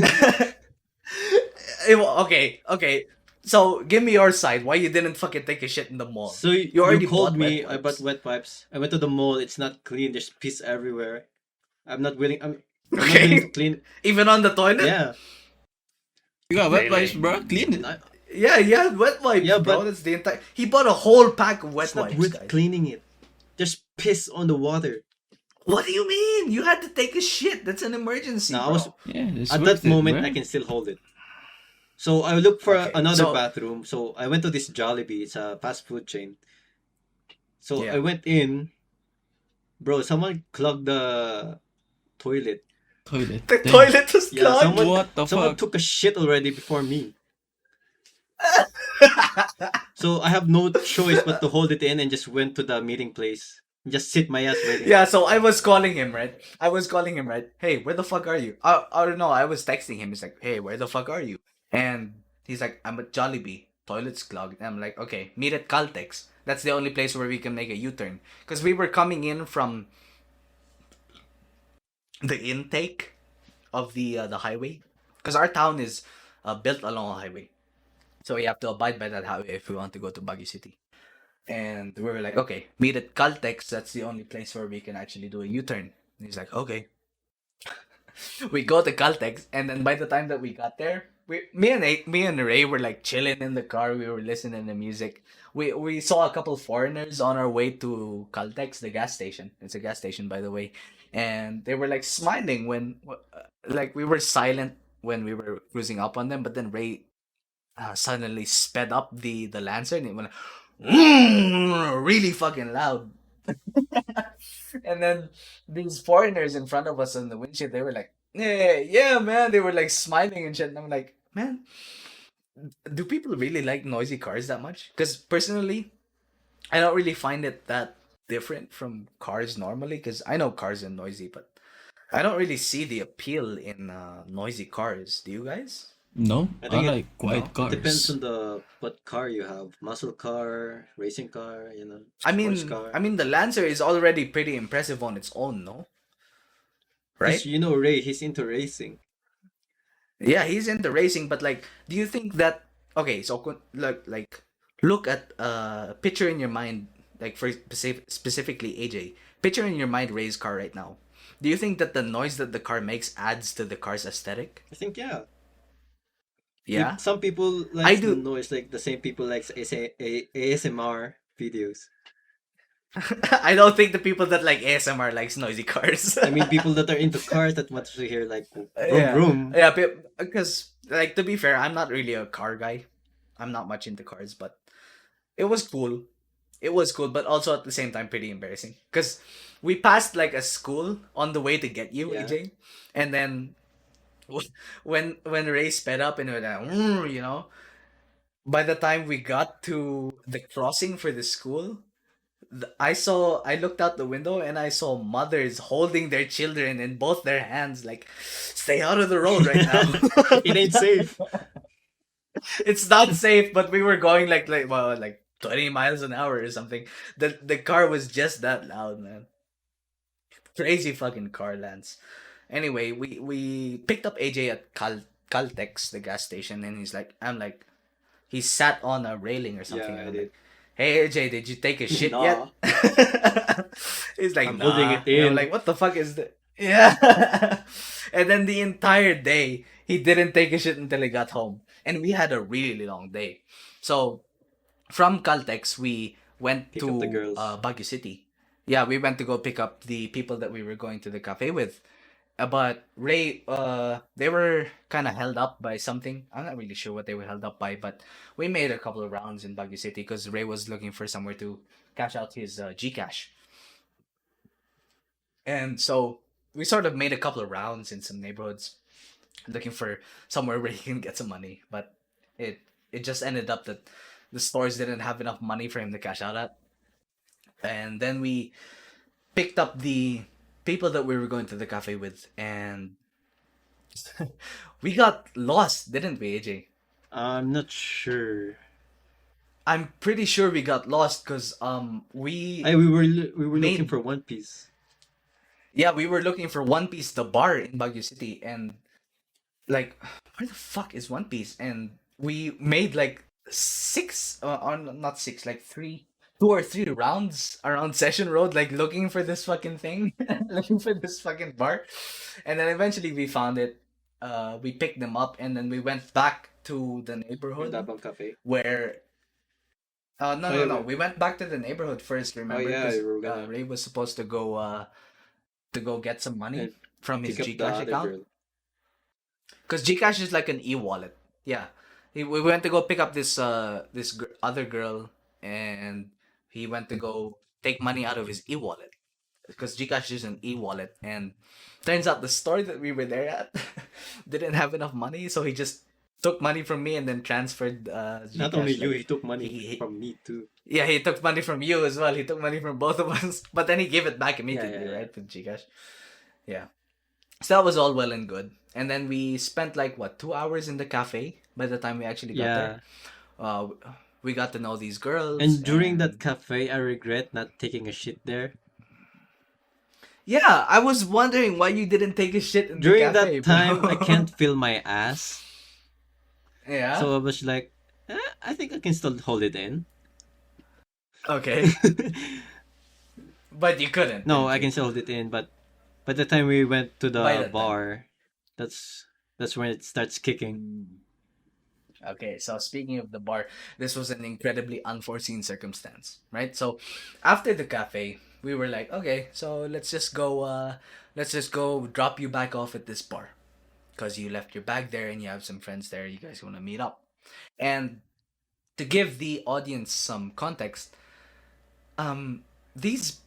Okay. So give me your side. Why you didn't fucking take a shit in the mall? So You you already called bought me. wet I bought wipes. wet wipes. I went to the mall. It's not clean. There's piss everywhere. I'm not willing. I'm not willing Okay. to clean. Even on the toilet? Yeah. You got wet Really? wipes, bro. Clean it. I, Yeah, wet wipes, Yeah, bro. but- That's the entire. He bought a whole pack of wet it's not wipes, worth guys. cleaning it. There's piss on the water. What do you mean? You had to take a shit. That's an emergency, No, I bro. was Yeah, it's at worth that moment. it, bro. I can still hold it. So I looked for Okay, another so- bathroom. So I went to this Jollibee. It's a fast food chain. So Yeah. I went in. Bro, someone clogged the toilet. Toilet. The Damn. toilet was Yeah, clogged. someone What the someone fuck? took a shit already before me. So I have no choice but to hold it in and just went to the meeting place. Just sit my ass waiting. Yeah, so I was calling him, right? I was calling him, right? Hey, where the fuck are you? I don't know. I was texting him. He's like, hey, where the fuck are you? And he's like, I'm at Jollibee. Toilet's clogged. And I'm like, okay, meet at Caltex. That's the only place where we can make a U-turn. Because we were coming in from the intake of the highway. Because our town is built along a highway. So we have to abide by that highway if we want to go to Baguio City. And we were like, okay, meet at Caltex. That's the only place where we can actually do a U-turn. And he's like, okay. We go to Caltex, and then by the time that we got there, me and Ray were like chilling in the car. We were listening to music. We saw a couple foreigners on our way to Caltex, the gas station. It's a gas station, by the way, and they were like smiling when, like, we were silent when we were cruising up on them. But then Ray suddenly sped up the Lancer, and it went really fucking loud. And then these foreigners in front of us on the windshield, they were like, yeah, yeah, man. They were like smiling and shit. And I'm like, man, do people really like noisy cars that much? Because personally, I don't really find it that different from cars normally. Because I know cars are noisy, but I don't really see the appeal in noisy cars. Do you guys? No, I I think it like quiet No? depends cars. on the what car you have. Muscle car, racing car, I sports mean, car. I mean, the Lancer is already pretty impressive on its own, no? Because Right? Ray, he's into racing. Yeah, he's into racing, but like, do you think that okay? So like, look at picture in your mind, like for specifically AJ, picture in your mind Ray's car right now. Do you think that the noise that the car makes adds to the car's aesthetic? I think yeah. Yeah, Some people I likes the do. noise like the same people likes ASMR videos. I don't think the people that like ASMR likes noisy cars. I mean, people that are into cars that want to hear like vroom Yeah, vroom. yeah, because like to be fair, I'm not really a car guy. I'm not much into cars, but it was cool. It was cool, but also at the same time pretty embarrassing. Because we passed like a school on the way to get you, Yeah. AJ, and then when Ray sped up and it was like, by the time we got to the crossing for the school, I looked out the window and I saw mothers holding their children in both their hands, like, stay out of the road right now. It ain't safe. It's not safe, but we were going like 20 miles an hour or something. The car was just that loud, man. Crazy fucking car, Lance. Anyway, we picked up AJ at Caltex, the gas station, and I'm like, he sat on a railing or something. Yeah, And I I'm did. like, hey AJ, did you take a shit yet? Nah. He's like, I'm holding nah. it And I'm in. like, what the fuck is that? Yeah. And then the entire day, he didn't take a shit until he got home. And we had a really long day. So from Caltex, we went Pick up the to girls. Baguio City. Yeah, we went to go pick up the people that we were going to the cafe with. But Ray, they were kind of held up by something. I'm not really sure what they were held up by, but we made a couple of rounds in Baguio City because Ray was looking for somewhere to cash out his Gcash. And so we sort of made a couple of rounds in some neighborhoods looking for somewhere where he can get some money. But it it just ended up that the stores didn't have enough money for him to cash out at. And then we picked up the people that we were going to the cafe with, and we got lost, didn't we, AJ? I'm not sure. I'm pretty sure we got lost because I we were looking made for One Piece. yeah, we were looking for One Piece, the bar in Baguio City, and like, where the fuck is One Piece? And we made like six, or not six, like three, 2 or 3 rounds around Session Road, like looking for this fucking thing, looking for this fucking bar, and then eventually we found it. We picked them up, and then we went back to the Yung neighborhood Dabang Cafe. where. No, Oh no, yeah, no. We went back to the neighborhood first. oh Remember, yeah, because we were gonna Ray was supposed to go get some money and from his pick up the Gcash other account. girl. Because Gcash is like an e-wallet. Yeah. We went to go pick up this other girl, and he went to go take money out of his e-wallet. Because Gcash is an e-wallet, and turns out the store that we were there at didn't have enough money, so he just took money from me and then transferred Not only Gcash. you, Like he took money he from me too. yeah, he took money from you as well. He took money from both of us, but then he gave it back Yeah, immediately, yeah, yeah. right, with Gcash. Yeah, so that was all well and good. And then we spent like what 2 hours in the cafe by the time we actually got there. Yeah. Uh, we got to know these girls, And during that and cafe, I regret not taking a shit there. yeah, I was wondering why you didn't take a shit in the During cafe, that time, I bro. can't feel my ass. Yeah. So I was like, I think I can still hold it in. Okay, but you couldn't, No, didn't I you? can still hold it in, but by the time we went to By the that time. bar, that's when it starts kicking. Mm. Okay, so speaking of the bar, this was an incredibly unforeseen circumstance, right? So after the cafe, we were like, okay, so let's just go drop you back off at this bar because you left your bag there and you have some friends there. You guys want to meet up. And to give the audience some context, these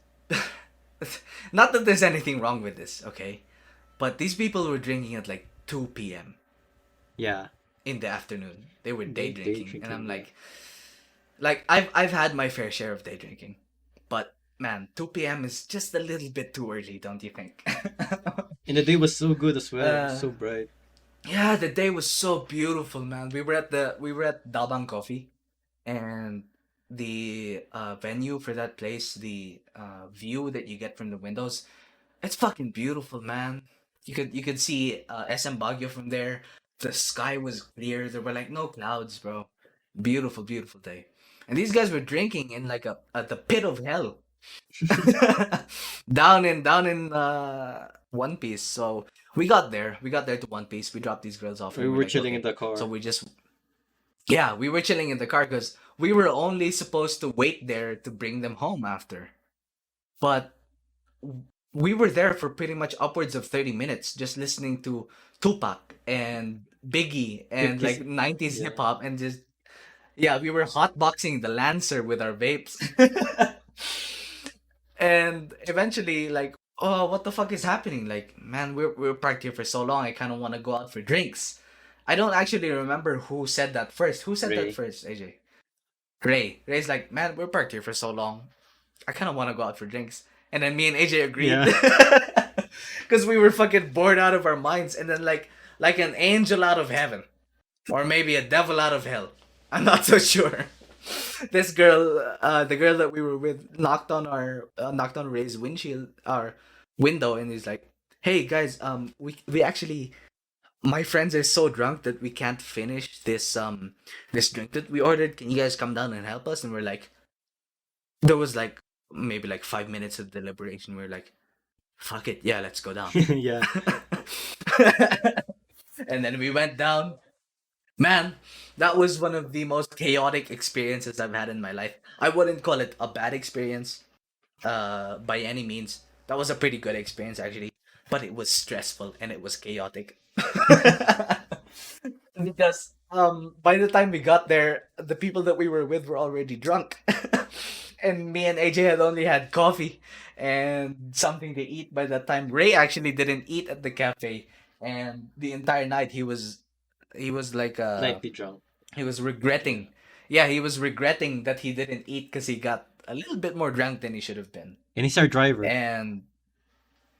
not that there's anything wrong with this, okay? But these people were drinking at like 2 p.m. Yeah. in the afternoon. They were day Day drinking, and drinking, I'm yeah. like I've had my fair share of day drinking, but man, 2 p.m. is just a little bit too early, don't you think? And the day was so good as well. It was uh, so bright. yeah, the day was so beautiful, man. We were at Dalbang Coffee, and the venue for that place, the view that you get from the windows, it's fucking beautiful, man. You could see SM Baguio from there. The sky was clear. There were like no clouds, bro. Beautiful, beautiful day. And these guys were drinking in like a at the pit of hell. Down in One Piece. So we got there. We got there to One Piece. We dropped these girls off We and we're were like, chilling in okay. the So car. we just yeah, we were chilling in the car because we were only supposed to wait there to bring them home after. But we were there for pretty much upwards of 30 minutes just listening to Tupac and Biggie and 50s. like 90s hip Yeah. hop and just yeah, we were hotboxing the Lancer with our vapes. And eventually like, oh, what the fuck is happening? Like, man, we're parked here for so long. I kind of want to go out for drinks. I don't actually remember who said that first. Who said that Ray. first, AJ? Ray. Ray's like, man, we're parked here for so long. I kind of want to go out for drinks. And then me and AJ agreed. Yeah. Because we were fucking bored out of our minds. And then, like an angel out of heaven. Or maybe a devil out of hell. I'm not so sure. This girl, the girl that we were with, knocked on Ray's windshield, our window, and he's like, "Hey guys, we actually, my friends are so drunk that we can't finish this drink that we ordered. Can you guys come down and help us?" And we're like, there was like maybe like 5 minutes of deliberation. We're like, "Fuck it, yeah, let's go down." Yeah. And then we went down. Man, that was one of the most chaotic experiences I've had in my life. I wouldn't call it a bad experience, by any means. That was a pretty good experience actually, but it was stressful and it was chaotic. Because by the time we got there, the people that we were with were already drunk. And me and AJ had only had coffee and something to eat by that time. Ray actually didn't eat at the cafe, and the entire night he was like Lightly drunk. he was Yeah. regretting. Yeah, he was regretting that he didn't eat because he got a little bit more drunk than he should have been. And he's our driver. And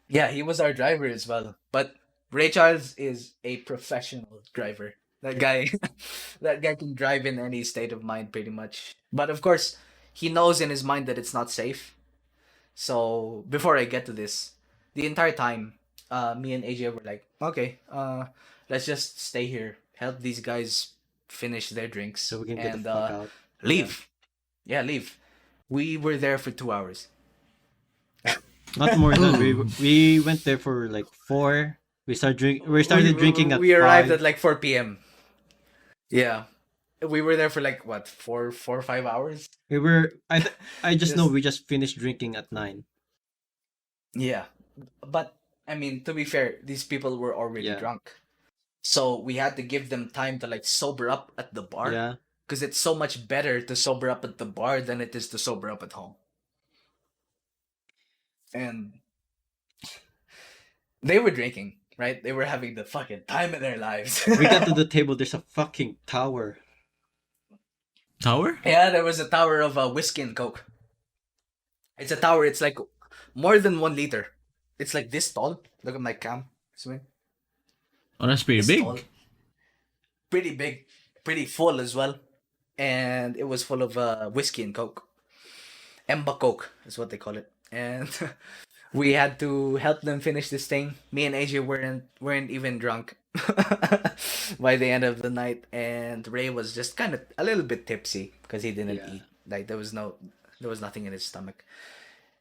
yeah, he was our driver as well. But Ray Charles is a professional driver. That guy, that guy can drive in any state of mind pretty much. But of course, he knows in his mind that it's not safe. So before I get to this, the entire time, me and AJ were like, okay, let's just stay here, help these guys finish their So drinks, we can get the and fuck out. Yeah. leave. Yeah, leave. We were there for 2 hours. Not more than that. Ooh. We went there for like 4. We started drinking at We arrived 5. at like 4 p.m. Yeah, we were there for like what 4 or 5 hours. I just know Just we just finished drinking at 9. yeah, but I mean to be fair, these people were already Yeah. drunk, so we had to give them time to like sober up at the bar. Yeah. Because it's so much better to sober up at the bar than it is to sober up at home. And they were drinking. right? They were having the fucking time of their lives. We got to the table. There's a fucking tower. Tower? Yeah, there was a tower of whiskey and coke. It's a tower. It's like more than 1 liter. It's like this tall. Look at my cam. Swing. Oh, that's pretty This tall. big. Pretty big. Pretty full as well. And it was full of whiskey and coke. Emba Coke is what they call it. And we had to help them finish this thing. Me and AJ weren't even drunk by the end of the night, and Ray was just kind of a little bit tipsy because he didn't Yeah. eat. Like there was nothing in his stomach.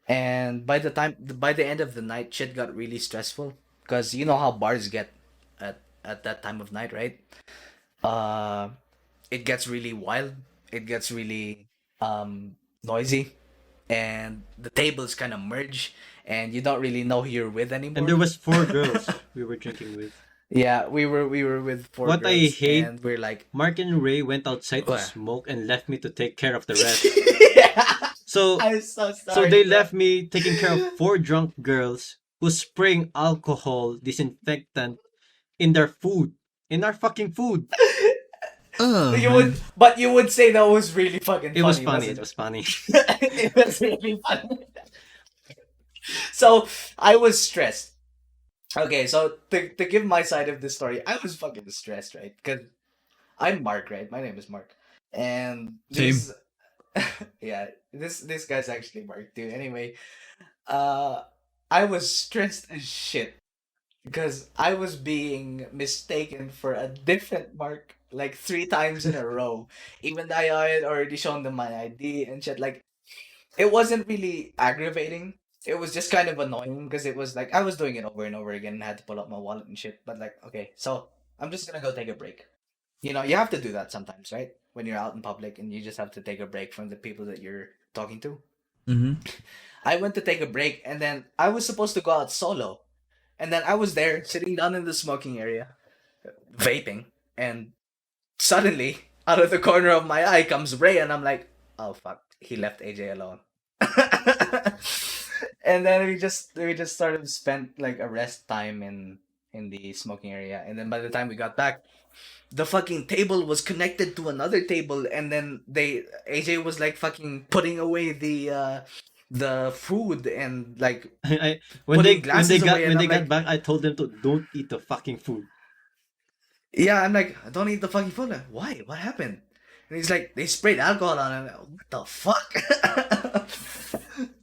And by the end of the night, shit got really stressful because you know how bars get at that time of night, right? Uh, it gets really wild. It gets really noisy, and the tables kind of merge, and you don't really know who you're with anymore. And there was 4 girls we were drinking with. Yeah, we were with 4 What I girls, hate- and we're like, Mark and Ray went outside to What? smoke and left me to take care of the rest. yeah, So I'm so sorry. so they bro. left me taking care of 4 drunk girls who spraying alcohol disinfectant in their food. In our fucking food. Oh, But you would say that was really fucking funny. It was funny. wasn't It was funny. it was really funny. So I was stressed. Okay, so to give my side of the story, I was fucking stressed, right? Because I'm Mark, right? My name is Mark, and this, yeah, this guy's actually Mark too. Anyway, I was stressed as shit because I was being mistaken for a different Mark like 3 times in a row. Even though I had already shown them my ID and shit. Like, it wasn't really aggravating. It was just kind of annoying because it was like I was doing it over and over again and had to pull up my wallet and shit. But like, okay, so I'm just gonna go take a break. You know, you have to do that sometimes, right? When you're out in public and you just have to take a break from the people that you're talking to. Mm-hmm. I went to take a break and then I was supposed to go out solo. And then I was there sitting down in the smoking area, vaping, and suddenly, out of the corner of my eye comes Ray, and I'm like, oh fuck, he left AJ alone. And then we just started spent like a rest time in the smoking area, and then by the time we got back, the fucking table was connected to another table, and then AJ was like fucking putting away the food and like When Putting they glasses got away, and when they I'm got like- back, I told them to don't eat the fucking food. yeah, I'm like, don't eat the fucking food. Like, why? What happened? And he's like, they sprayed alcohol on it. What the fuck?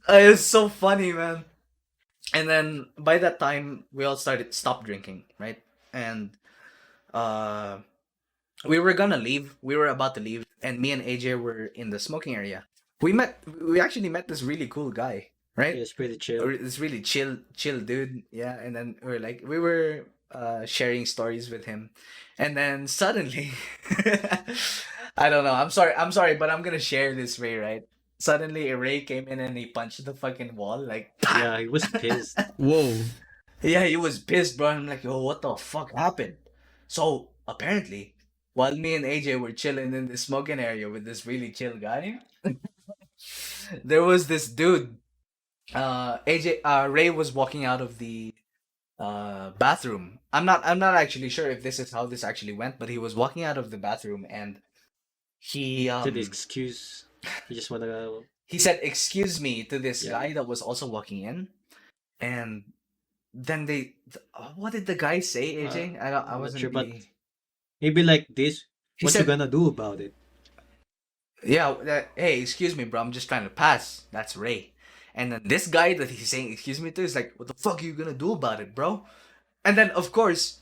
It was so funny, man. And then by that time, we all stopped drinking, right? And we were gonna leave. We were about to leave, and me and AJ were in the smoking area. We actually met this really cool guy, right? It was pretty chill. This really chill dude. Yeah, and then we were sharing stories with him, and then suddenly, I don't know. I'm sorry, but I'm gonna share this Ray, right? Suddenly, Ray came in and he punched the fucking wall, like, Yeah, he was pissed. Whoa. yeah, he was pissed, bro. I'm like, yo, what the fuck happened? So apparently, while me and AJ were chilling in the smoking area with this really chill guy, there was this dude. Ray was walking out of the bathroom. I'm not actually sure if this is how this actually went, but he was walking out of the bathroom and he Said excuse. He just wanna. he said excuse me to this Yeah. guy that was also walking in, and then what did the guy say, AJ? I I'm not wasn't sure, but really. maybe like this. He What said, you gonna do about it? yeah, hey, excuse me, bro, I'm just trying to pass. That's Ray. And then this guy that he's saying excuse me to is like, what the fuck are you gonna do about it, bro? And then of course,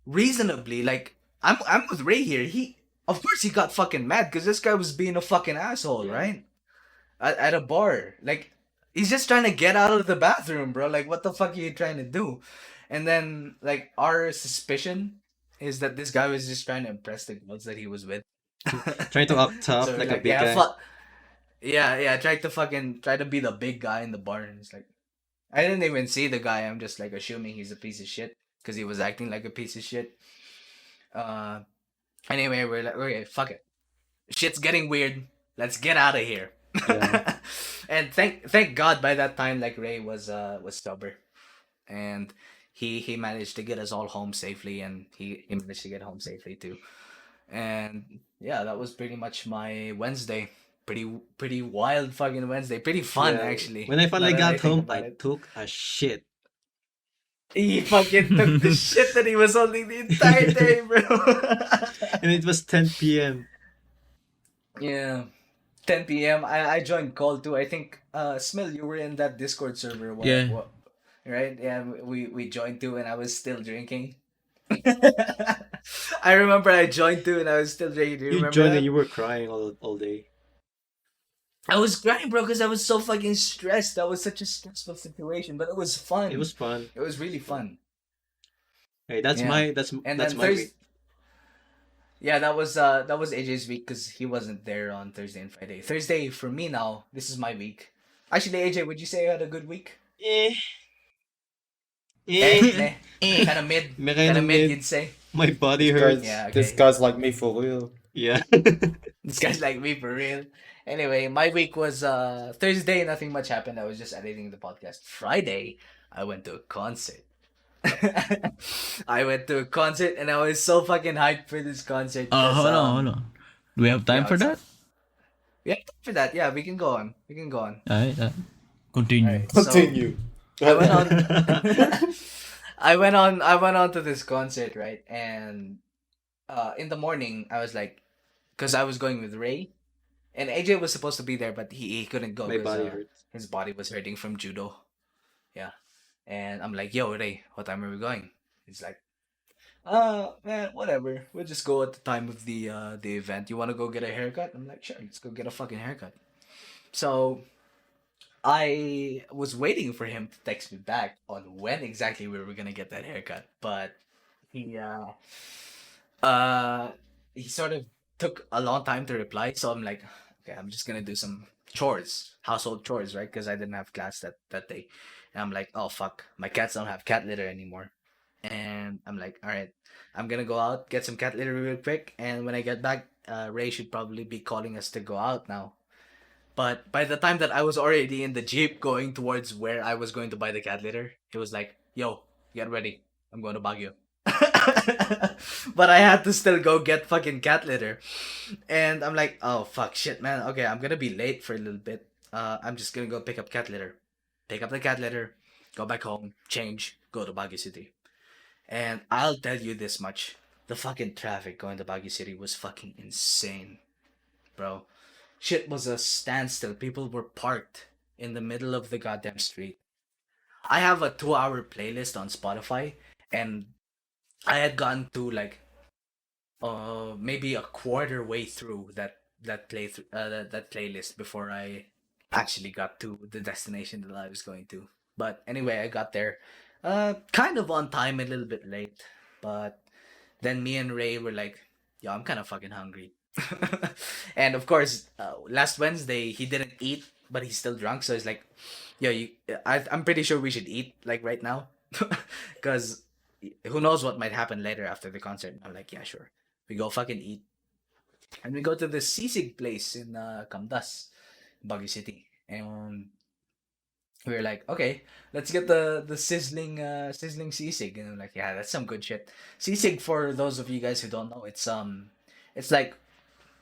reasonably, like, I'm with Ray here. Of course he got fucking mad because this guy was being a fucking asshole, Yeah. right? At a bar. Like, he's just trying to get out of the bathroom, bro. Like, what the fuck are you trying to do? And then, like, our suspicion is that this guy was just trying to impress the girls that he was with. Trying to act tough So we're like a big yeah, guy. try to be the big guy in the bar, and it's like, I didn't even see the guy. I'm just like assuming he's a piece of shit because he was acting like a piece of shit. Anyway, we're like, okay, fuck it, shit's getting weird. Let's get out of here. Yeah. And thank God by that time, like, Ray was sober, and he managed to get us all home safely, and he managed to get home safely too. And yeah, that was pretty much my Wednesday. Pretty wild fucking Wednesday. Pretty fun Yeah. actually. When I Now finally that I got think home, about I it. took a shit. He fucking took the shit that he was holding the entire day, bro. And it was 10 p.m. Yeah. 10 p.m. I joined call too. I think Smill, you were in that Discord server. Yeah. What right? Yeah, we joined too, and I was still drinking. I remember I joined too, and I was still drinking. Do you You remember joined and that? you were crying all day. I was crying, bro, because I was so fucking stressed. That was such a stressful situation, but it was fun. It was fun. It was really fun. Hey, that's Yeah. my that's And that's then my Thursday, week. yeah, that was AJ's week because he wasn't there on Thursday and Friday. Thursday for me now. This is my week. Actually, AJ, would you say you had a good week? Eh, Meh, Eh. kind of mid, May kind kinda of mid. mid. You'd say. My body This hurts. guy's, Yeah, this okay. guy's like me for real. Yeah. This guy's like me for real. Anyway, my week was Thursday. Nothing much happened. I was just editing the podcast. Friday, I went to a concert. I went to a concert and I was so fucking hyped for this concert. 'Cause, Hold on, hold on. Do we have time yeah, for what's that? up? Yeah, for that. Yeah, we can go on. We can go on. Alright, continue. Alright, so Continue. I went on. I went on to this concert, right? And in the morning, I was like, because I was going with Ray, and AJ was supposed to be there, but he couldn't go My because body hurts. his body was hurting from judo. Yeah, and I'm like, yo, Ray, what time are we going? He's like, man, whatever. We'll just go at the time of the event. You want to go get a haircut? I'm like, sure, let's go get a fucking haircut. So I was waiting for him to text me back on when exactly we were gonna get that haircut, but he uh he sort of took a long time to reply. So I'm like, okay, I'm just gonna do some chores, household chores, right? Because I didn't have class that day, and I'm like, oh fuck, my cats don't have cat litter anymore, and I'm like, all right, I'm gonna go out get some cat litter real quick, and when I get back, Ray should probably be calling us to go out now. But by the time that I was already in the Jeep going towards where I was going to buy the cat litter, he was like, yo, get ready. I'm going to Baguio. But I had to still go get fucking cat litter. And I'm like, oh, fuck, shit, man. Okay, I'm going to be late for a little bit. I'm just going to go pick up cat litter. Pick up the cat litter, go back home, change, go to Baguio City. And I'll tell you this much. The fucking traffic going to Baguio City was fucking insane, bro. Shit was a standstill. People were parked in the middle of the goddamn street. I have a 2-hour playlist on Spotify, and I had gotten to like maybe a quarter way through that playlist before I actually got to the destination that I was going to. But anyway, I got there kind of on time, a little bit late. But then me and Ray were like, yo, I'm kind of fucking hungry. And of course, last Wednesday he didn't eat, but he's still drunk. So it's like, yo, I'm pretty sure we should eat like right now, because who knows what might happen later after the concert. I'm like, yeah, sure. We go fucking eat, and we go to the sisig place in Camdas, Baguio City, and we were like, okay, let's get the sizzling sisig, and I'm like, yeah, that's some good shit. Sisig, for those of you guys who don't know, it's like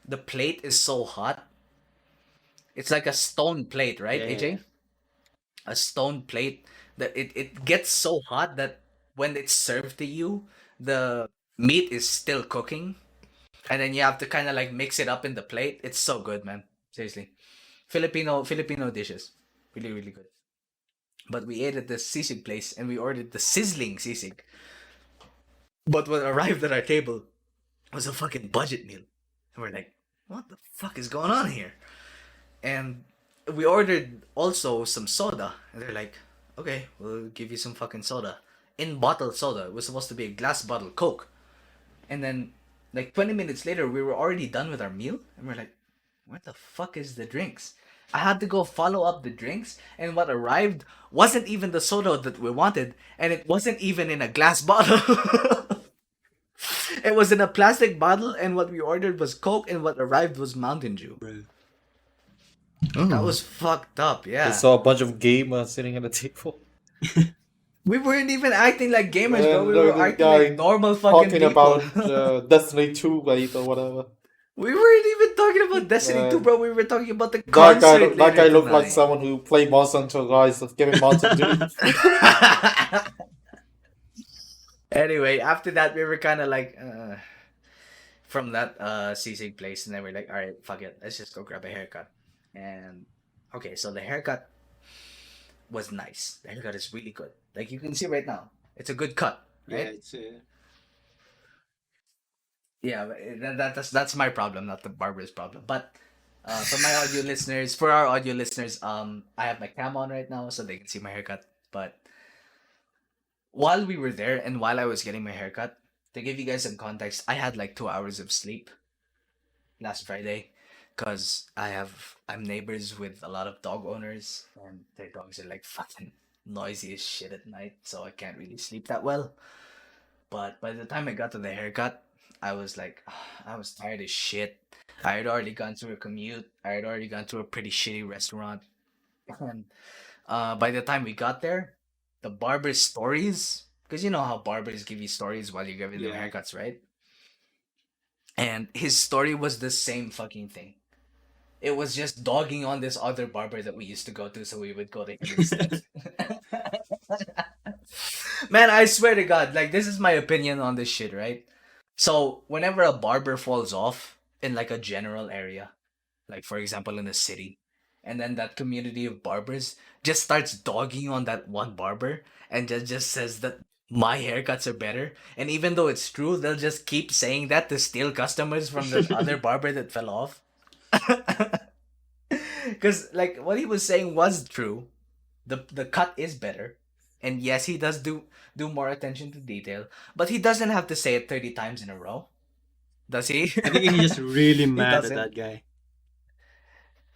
the plate is so hot. It's like a stone plate, right, Yeah, AJ? yeah. A stone plate that it gets so hot that when it's served to you, the meat is still cooking, and then you have to kind of like mix it up in the plate. It's so good, man. Seriously, Filipino dishes, really really good. But we ate at the sisig place, and we ordered the sizzling sisig. But what arrived at our table was a fucking budget meal, and we're like, what the fuck is going on here? And we ordered also some soda, and they're like, okay, we'll give you some fucking soda. In bottle soda. It was supposed to be a glass bottle Coke. And then, like 20 minutes later, we were already done with our meal, and we're like, where the fuck is the drinks? I had to go follow up the drinks, and what arrived wasn't even the soda that we wanted, and it wasn't even in a glass bottle. It was in a plastic bottle, and what we ordered was Coke, and what arrived was Mountain Dew. Bro. That Oh. was fucked up, I yeah. saw a bunch of gamers sitting at the table. We weren't even acting like gamers, bro. And We look were at this acting like guy normal fucking talking people. about Destiny 2, mate, or whatever. We weren't even talking about Destiny 2, Man, bro. We were talking about the that guy, concert that later guy looked like tonight. someone who played Monster Hunter Rise, giving Mountain Dew. Anyway, after that, we were kind of like from that sisig place, and then we're like, all right, fuck it, let's just go grab a haircut. And okay, so the haircut was nice. The haircut is really good. Like you can see right now, it's a good cut, Yeah, right? it's Yeah, but that's my problem, not the barber's problem. But for our audio listeners, I have my cam on right now so they can see my haircut. But while we were there and while I was getting my haircut, to give you guys some context, I had like 2 hours of sleep last Friday, cause I'm neighbors with a lot of dog owners and their dogs are like fucking noisy as shit at night, so I can't really sleep that well. But by the time I got to the haircut, I was like, I was tired as shit. I had already gone through a commute. I had already gone through a pretty shitty restaurant. And by the time we got there, the barber's stories, because you know how barbers give you stories while you're giving them Yeah. haircuts, right? And his story was the same fucking thing. It was just dogging on this other barber that we used to go to, so we would go to him instead. Man, I swear to God, like this is my opinion on this shit, right? So whenever a barber falls off in like a general area, like for example in a city, and then that community of barbers just starts dogging on that one barber and just says that my haircuts are better, and even though it's true, they'll just keep saying that to steal customers from the other barber that fell off. Because like what he was saying was true. The cut is better, and yes, he does do more attention to detail, but he doesn't have to say it 30 times in a row, does he? I think he's just really He mad at doesn't. that guy.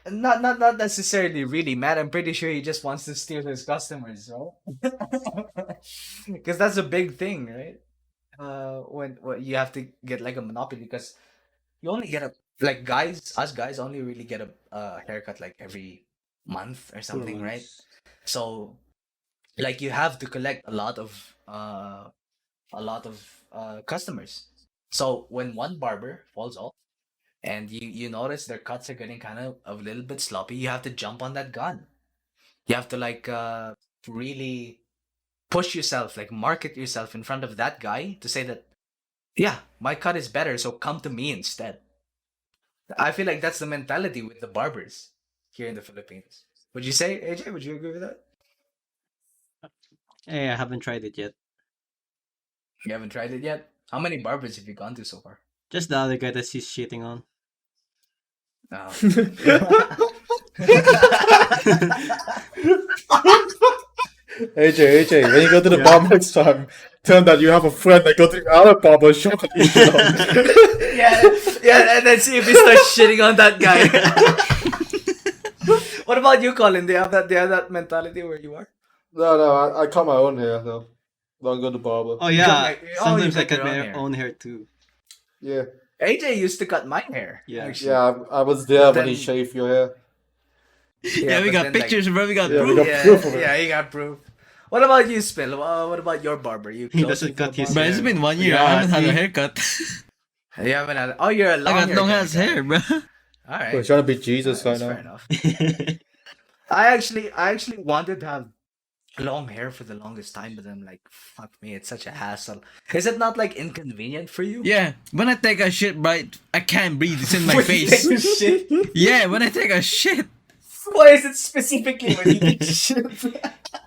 Not necessarily really mad. I'm pretty sure he just wants to steal his customers, right? Because that's a big thing, right? When you have to get like a monopoly, because you only get a like guys, us guys only really get a haircut like every month or 4 something, right? months. So like you have to collect a lot of customers. So when one barber falls off and you notice their cuts are getting kind of a little bit sloppy, you have to jump on that gun. You have to like really push yourself, like market yourself in front of that guy to say that yeah, my cut is better, so come to me instead. I feel like that's the mentality with the barbers here in the Philippines. Would you say, AJ? Would you agree with that? Hey, I haven't tried it yet. You haven't tried it yet? How many barbers have you gone to so far? Just the other guy that he's shitting on. Oh. AJ, when you go to the Yeah. bar next time, tell them that you have a friend that go to the other barber shop and you shit on. yeah, and then see if he starts shitting on that guy. What about you, Colin? Do you have that mentality where you are? No, I cut my own hair, so don't go to barber. Oh yeah, you sometimes I cut cut your own my hair. own hair too. Yeah, AJ used to cut my hair. Yeah. actually. yeah, I was there when he Then- shaved your hair. Yeah, we but got then, like, pictures, bro. We got Yeah, we proof. got proof of it. Yeah, you got proof. What about you, Smill? What about your barber? You He close doesn't to a cut his barber? But it's been 1 year. Yeah, I haven't had a see? haircut. You haven't had. Oh, you're a long I got hair long kind ass of guy. hair, bro. All right. We're trying to be Jesus right That's fair now. enough. I actually wanted to have long hair for the longest time, but I'm like, fuck me, it's such a hassle. Is it not like inconvenient for you? Yeah, when I take a shit, bro, I can't breathe. It's in my When you face. take a shit? Yeah, when I take a shit, Why is it specifically when you take shit?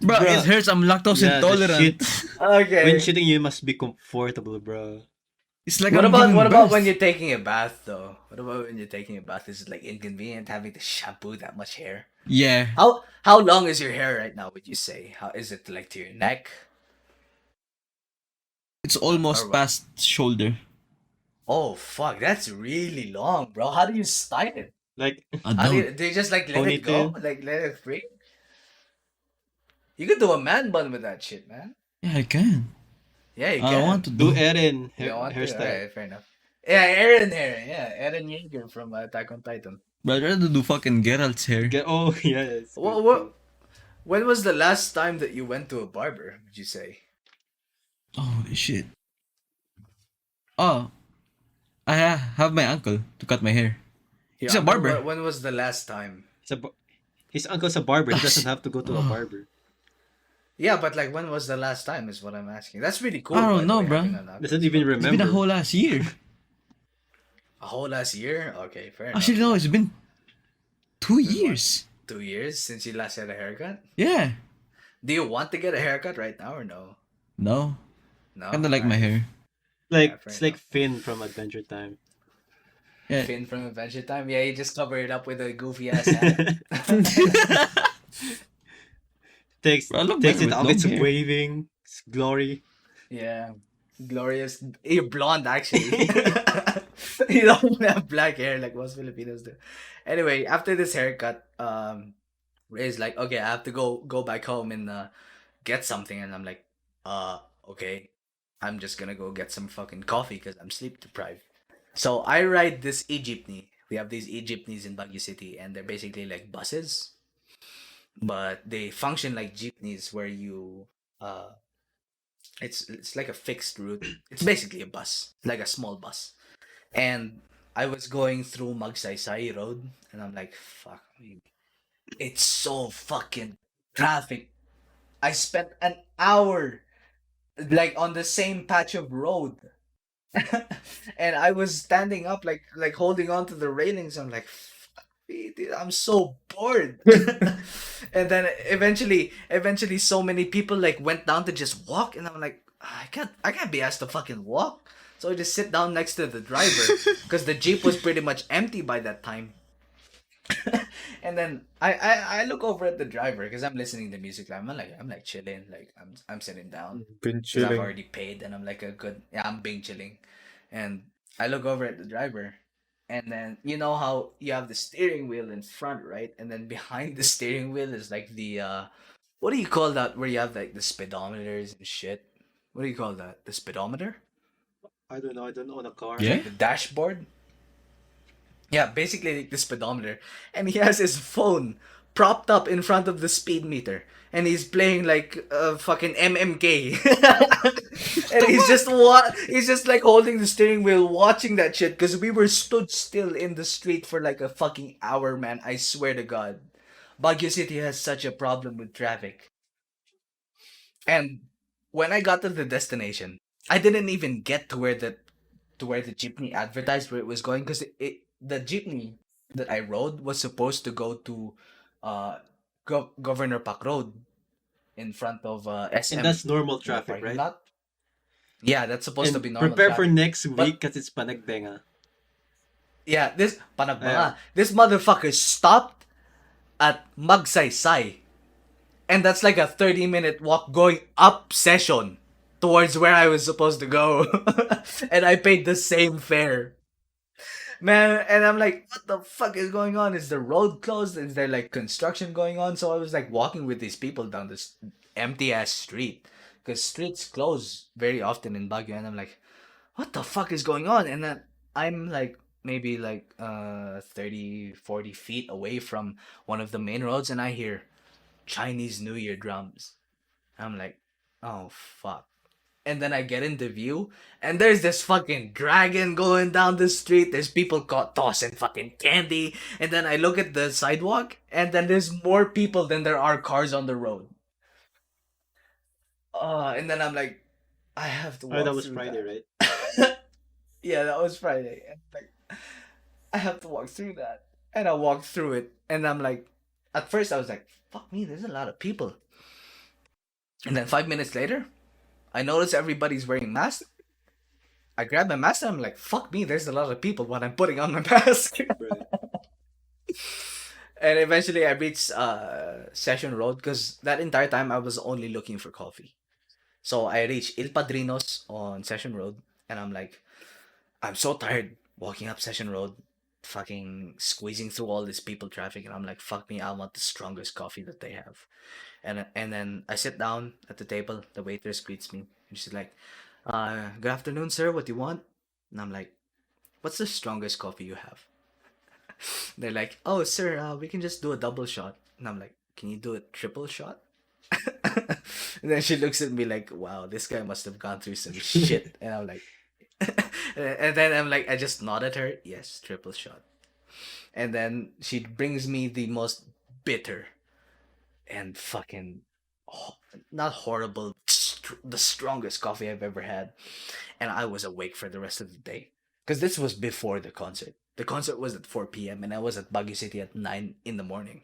bro, Bruh. it hurts. I'm lactose Yeah, the intolerant. Okay. When shitting, you must be comfortable, bro. It's like What I'm about giving when birth. you're taking a bath though? What about when you're taking a bath? Is it like inconvenient having to shampoo that much hair? Yeah, How long is your hair right now? Would you say? How is it like to your neck? it's almost Or what? past shoulder. Oh fuck, that's really long, bro. How do you style it? Like, I How don't. do you just like let it go? Ponytail? Like let it free? You could do a man bun with that shit, man. Yeah, I can. Yeah, you I can. want to do do. Eren You want to? hairstyle. Alright, fair enough. Yeah, Eren hair. Yeah, Eren Yeager from Attack on Titan. But I'd rather do fucking Geralt's hair. Oh yeah, it's good What too. When was the last time that you went to a barber? Would you say? Holy shit. Oh, I have my uncle to cut my hair. Your He's a uncle. barber. When was the last time? It's a, his uncle's a barber. He doesn't Shit. have to go to a Oh, barber. Yeah, but like when was the last time is what I'm asking. That's really I cool, by don't the know, way, bro. having an uncle. Doesn't even It's been a remember. whole last year. A whole last year? Okay, fair enough. Actually, no, it's been 2 Been what? years. 2 years since you last had a haircut? Yeah. Do you want to get a haircut right now or no? No. No? Kinda like my Alright. hair. Yeah, Like fair it's like enough. Finn from Adventure Time. Yeah. Finn from Adventure Time? Yeah, you just cover it up with a goofy ass hat. takes Bro, I look takes better it with off. long It's hair. waving. It's glory. Yeah. Glorious. You're blonde, actually. You don't have black hair like most Filipinos do. Anyway, after this haircut, Ray's like, okay, I have to go back home and get something. And I'm like, okay. I'm just gonna go get some fucking coffee because I'm sleep deprived. So I ride this e-jeepney. We have these e-jeepneys in Baguio City, and they're basically like buses, but they function like jeepneys where you it's like a fixed route. It's basically a bus, like a small bus. And I was going through Magsaysay Road, and I'm like, fuck me. It's so fucking traffic. I spent an hour like on the same patch of road. And I was standing up like holding on to the railings. I'm like, "Fuck me, dude, I'm so bored." And then eventually so many people like went down to just walk, and I'm like, I can't be asked to fucking walk. So I just sit down next to the driver because the Jeep was pretty much empty by that time. And then I look over at the driver because I'm listening to music. I'm like chilling, like I'm sitting down Been because I've chilling. already paid, and I'm like a good, yeah, I'm being chilling. And I look over at the driver, and then you know how you have the steering wheel in front, right? And then behind the steering wheel is like the what do you call that, where you have like the speedometers and shit? What do you call that? The speedometer? I don't know. I don't own a car. Yeah? Like the dashboard? Yeah, basically like the speedometer. And he has his phone propped up in front of the speed meter. And he's playing like fucking MMK. And he's just like holding the steering wheel watching that shit because we were stood still in the street for like a fucking hour, man. I swear to God. Baguio City has such a problem with traffic. And when I got to the destination, I didn't even get to where the jeepney advertised where it was going because the jeepney that I rode was supposed to go to uh Governor Park Road in front of And SM, that's normal the traffic, parking right? lot. Yeah, that's supposed to And be normal prepare for traffic. next week But because it's Panagbenga. yeah, this Yeah. panagbanga, this motherfucker stopped at Magsaysay, and that's like a 30-minute walk going up Session towards where I was supposed to go. And I paid the same fare. Man, and I'm like, what the fuck is going on? Is the road closed? Is there like construction going on? So I was like walking with these people down this empty ass street because streets close very often in Baguio, and I'm like, what the fuck is going on? And then I'm like maybe like 30 40 feet away from one of the main roads, and I hear Chinese New Year drums. I'm like, oh fuck. And then I get into view, and there's this fucking dragon going down the street. There's people caught tossing fucking candy. And then I look at the sidewalk, and then there's more people than there are cars on the road. And then I'm like, I have to Oh, that walk was through Friday, that. right? Yeah, that was Friday. And like, I have to walk through that. And I walked through it, and I'm like, at first I was like, fuck me, there's a lot of people. And then 5 minutes later, I notice everybody's wearing masks. I grab my mask and I'm like, fuck me, there's a lot of people when I'm putting on my mask. Right. And eventually I reached Session Road because that entire time I was only looking for coffee. So I reached Il Padrinos on Session Road, and I'm like, I'm so tired walking up Session Road, fucking squeezing through all this people traffic, and I'm like, fuck me, I want the strongest coffee that they have. And then I sit down at the table, the waitress greets me, and she's like, good afternoon, sir, what do you want? And I'm like, what's the strongest coffee you have? They're like, oh, sir, we can just do a double shot. And I'm like, can you do a triple shot? And then she looks at me like, wow, this guy must have gone through some shit. And I'm like, and then I'm like, I just nod at her, yes, triple shot. And then she brings me the most bitter and fucking, ho- not horrible, the strongest coffee I've ever had. And I was awake for the rest of the day. Because this was before the concert. The concert was at 4 p.m. and I was at Baguio City at 9 in the morning.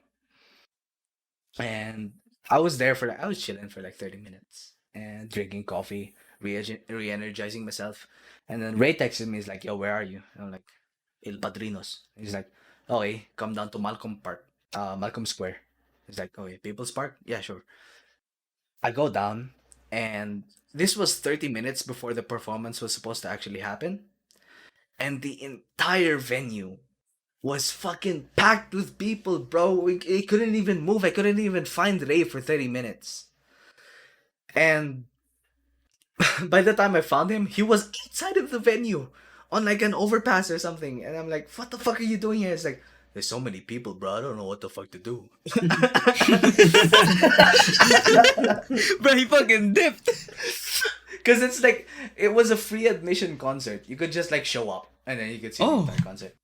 And I was there for I was chilling for like 30 minutes and drinking coffee, re energizing myself. And then Ray texted me, he's like, yo, where are you? And I'm like, El Padrinos. He's like, okay, come down to Malcolm Park, Malcolm Square. He's like, okay, People's Park? Yeah, sure. I go down, and this was 30 minutes before the performance was supposed to actually happen. And the entire venue was fucking packed with people, bro. We couldn't even move. I couldn't even find Ray for 30 minutes. And by the time I found him, he was outside of the venue on like an overpass or something. And I'm like, what the fuck are you doing here? It's like, there's so many people, bro. I don't know what the fuck to do. Bro, he fucking dipped. Because it's like, it was a free admission concert. You could just like show up and then you could see the Oh. entire concert.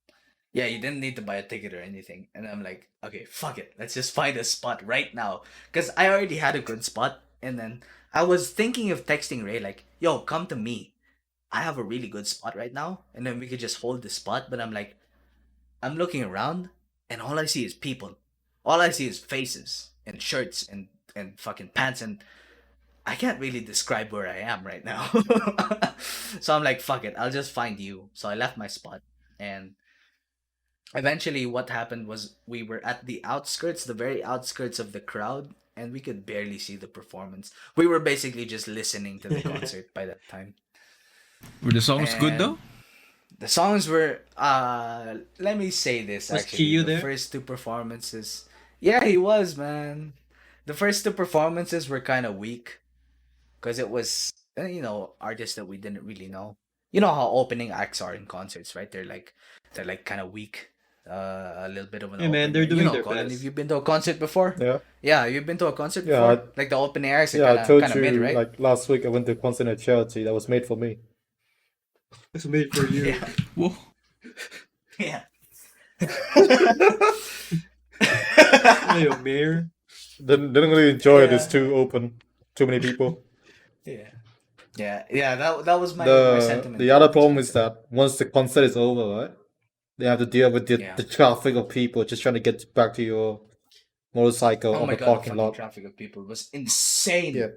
Yeah, you didn't need to buy a ticket or anything. And I'm like, okay, fuck it. Let's just find a spot right now. Because I already had a good spot. And then I was thinking of texting Ray, like, yo, come to me. I have a really good spot right now. And then we could just hold the spot. But I'm like, I'm looking around and all I see is people. All I see is faces and shirts and fucking pants. And I can't really describe where I am right now. So I'm like, fuck it. I'll just find you. So I left my spot. And eventually what happened was we were at the outskirts, the very outskirts of the crowd, and we could barely see the performance. We were basically just listening to the concert by that time. Were the songs good though? And the songs were let me say this, Was actually. Chiyu The there? first two performances, yeah, he was, man. The first two performances were kind of weak because it was artists that we didn't really know. You know how opening acts are in concerts, right? They're like kind of weak. A little bit of an Hey man, they're opener. You doing know, their Colin, have best. you been to a concert before? Yeah. Yeah, you've been to a concert Yeah, before? Like the opening acts are Yeah, I kind told of mid, you right? like last week I went to a concert at charity that was made for me. It's made for you. Yeah. Whoa. Yeah. Hey, yo, Mayor. Didn't really enjoy it. It's Yeah. too many people. Yeah. Yeah. That was my sentiment. The other problem is that once the concert is over, right? They have to deal with Yeah. the traffic of people just trying to get back to your motorcycle Oh on my the god, the parking fucking lot. traffic of people was insane. Yeah.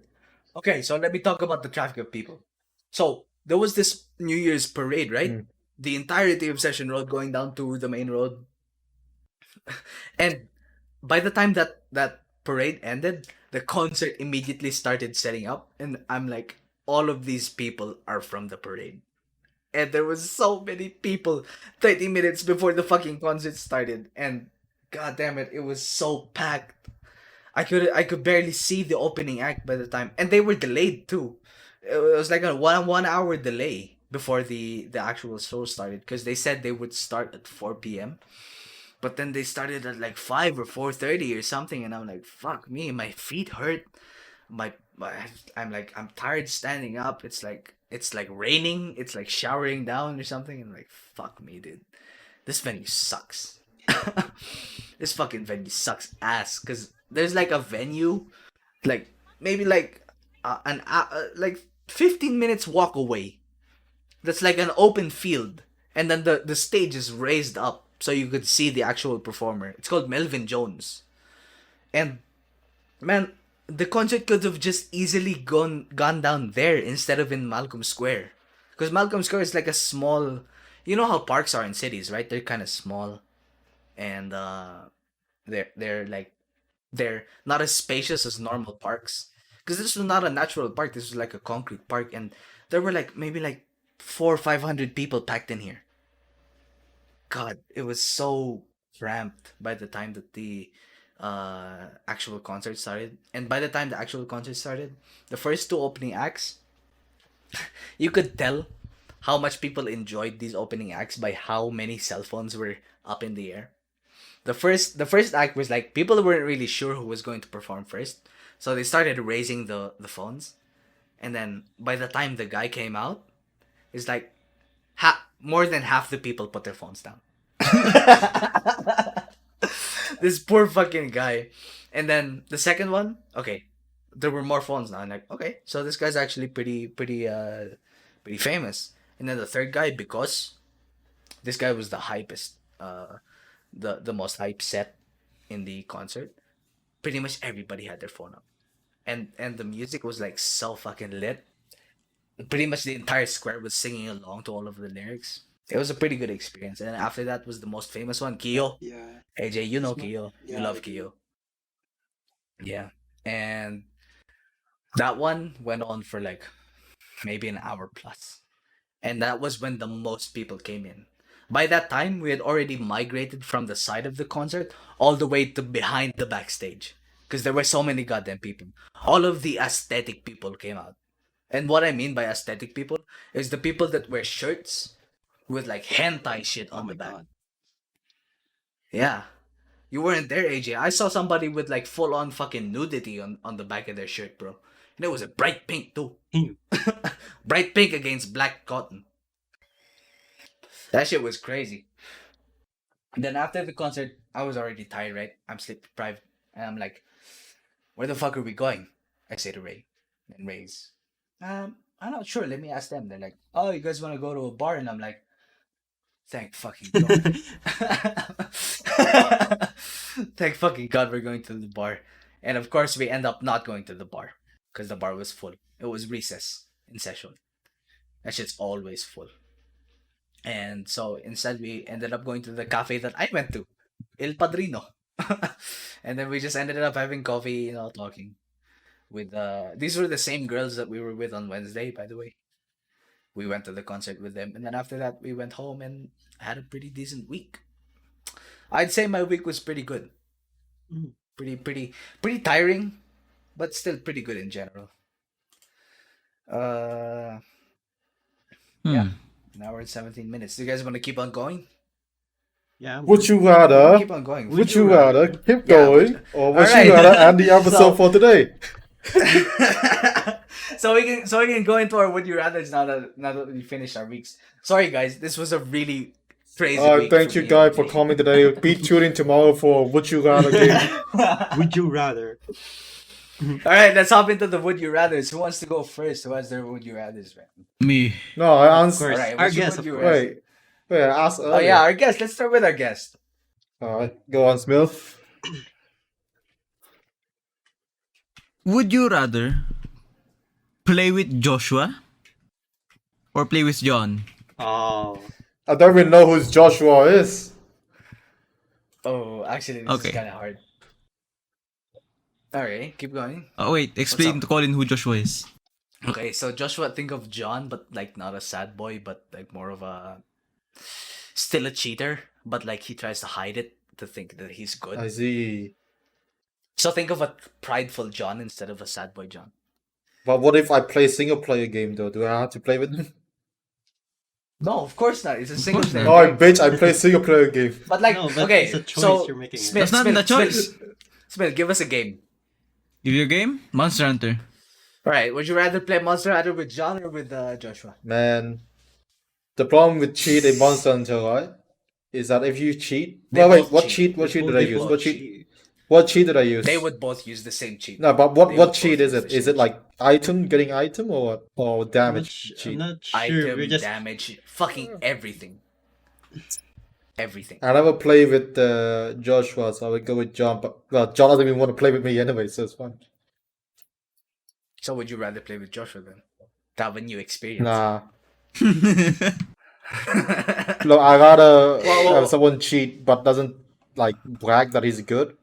Okay, so let me talk about the traffic of people. So there was this New Year's parade, right? Mm. The entirety of Session Road going down to the main road. And by the time that parade ended, the concert immediately started setting up, and I'm like, all of these people are from the parade. And there was so many people 30 minutes before the fucking concert started, and god damn it, it was so packed. I could barely see the opening act by the time, and they were delayed too. It was like a one hour delay before the actual show started because they said they would start at 4 p.m. But then they started at like 5 or 4:30 or something, and I'm like, fuck me, my feet hurt. My I'm tired standing up. It's like raining. It's like showering down or something. And I'm like, fuck me, dude. This venue sucks. This fucking venue sucks ass. Cause there's like a venue, like maybe like like 15 minutes walk away. That's like an open field, and then the stage is raised up so you could see the actual performer. It's called Melvin Jones, and man, the concert could have just easily gone down there instead of in Malcolm Square, because Malcolm Square is like a small. You know how parks are in cities, right? They're kind of small, and they're not as spacious as normal parks. Because this was not a natural park. This was like a concrete park, and there were like maybe like 400 or 500 people packed in here. God, it was so cramped by the time that the actual concert started. And by the time the actual concert started, the first two opening acts, you could tell how much people enjoyed these opening acts by how many cell phones were up in the air. the first act was like people weren't really sure who was going to perform first, so they started raising the phones, and then by the time the guy came out, it's like more than half the people put their phones down. This poor fucking guy. And then the second one, okay, there were more phones now. I'm like, okay, so this guy's actually pretty famous. And then the third guy, because this guy was the hypest, the most hype set in the concert. Pretty much everybody had their phone up, and the music was like so fucking lit. Pretty much the entire square was singing along to all of the lyrics. It was a pretty good experience. And after that was the most famous one, Kyo. Yeah. AJ, you know Sm- Kyo. You yeah, love I do. Kyo. Yeah. And that one went on for like maybe an hour plus. And that was when the most people came in. By that time, we had already migrated from the side of the concert all the way to behind the backstage. Because there were so many goddamn people. All of the aesthetic people came out. And what I mean by aesthetic people is the people that wear shirts with like hentai shit Oh on my the back. god. Yeah. You weren't there, AJ. I saw somebody with like full on fucking nudity on the back of their shirt, bro. And it was a bright pink too. Ew. Bright pink against black cotton. That shit was crazy. And then after the concert, I was already tired, right? I'm sleep deprived. And I'm like, where the fuck are we going? I say to Ray. And Ray's, I'm not sure. Let me ask them. They're like, oh, you guys want to go to a bar? And I'm like, thank fucking God. Thank fucking God we're going to the bar. And of course, we end up not going to the bar because the bar was full. It was recess in session. That shit's always full. And so instead, we ended up going to the cafe that I went to, El Padrino. And then we just ended up having coffee, talking with these were the same girls that we were with on Wednesday, by the way. We went to the concert with them, and then after that we went home and had a pretty decent week. I'd say my week was pretty good. Mhm. Pretty tiring, but still pretty good in general. Yeah. An hour and 17 minutes. Do you guys want to keep on going? Yeah. Would you Keep rather? on going. Would you rather keep Yeah, going, or would Alright. you rather end the episode So- for today? so we can go into our would you rather's now that we finished our weeks. Sorry guys, this was a really crazy week. Thank for you me guys and for AJ. coming today. Be tuning tomorrow for Would You Rather game. Would you rather? All right, let's hop into the would you rather's. Who wants to go first? Who has their would you rather's? Man? Me. No, I Of answered. course. Alright, Our what's your guest, would of you course. rather? Wait, I asked earlier. Oh yeah, our guest. Let's start with our guest. Alright, go on, Smill. Would you rather play with Joshua or play with John? Oh. I don't even know who Joshua is. Oh, actually, this Okay. is kind of hard. All right, keep going. Oh wait, explain up? to Collin who Joshua is. Okay, so Joshua, think of John, but like not a sad boy, but like more of a still a cheater, but like he tries to hide it to think that he's good. I see. So think of a prideful John instead of a sad boy John. But what if I play single player game though? Do I have to play with him? No, of course not. It's a single course player. not. Oh, bitch! I play single player game. But like, No, but okay, it's a choice so you're making, right? Smith, That's not the choice. Smith, give us a game. Give you a game? Monster Hunter. All right, would you rather play Monster Hunter with John or with Joshua? Man, the problem with cheat in Monster Hunter, right, is that if you cheat, They wait, both what cheat. cheat? What cheat did I They use? both What cheat? cheat. What cheat did I use? They would both use the same cheat. No, but They what would cheat both is use it? the Is same it like item getting item or I'm not, damage I'm cheat? not sure. Item, We're just damage, fucking everything. Everything. I never play with Joshua, so I would go with John. But well, John doesn't even want to play with me anyway, so it's fine. So would you rather play with Joshua then? To have a new experience. Nah, look, I rather Well- have someone cheat but doesn't like brag that he's good.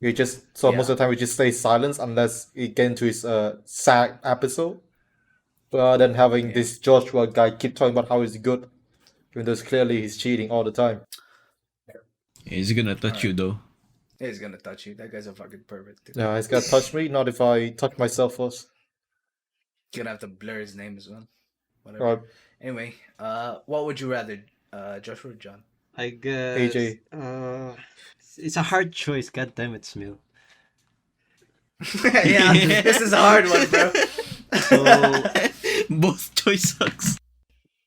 He just most Yeah. of the time he just stays silent unless he get into his sad episode. Rather than having Yeah. this Joshua guy keep talking about how he's good, even though it's clearly he's cheating all the time. He's gonna touch you though. He's gonna touch you. That guy's a fucking pervert. Dude. Yeah, he's gonna touch me, not if I touch myself first. You're gonna have to blur his name as well. Whatever. Right. Anyway, what would you rather, Joshua or John? I guess. AJ. It's a hard choice. God damn it, Smill. Yeah, this is a hard one, bro. So Both choice sucks.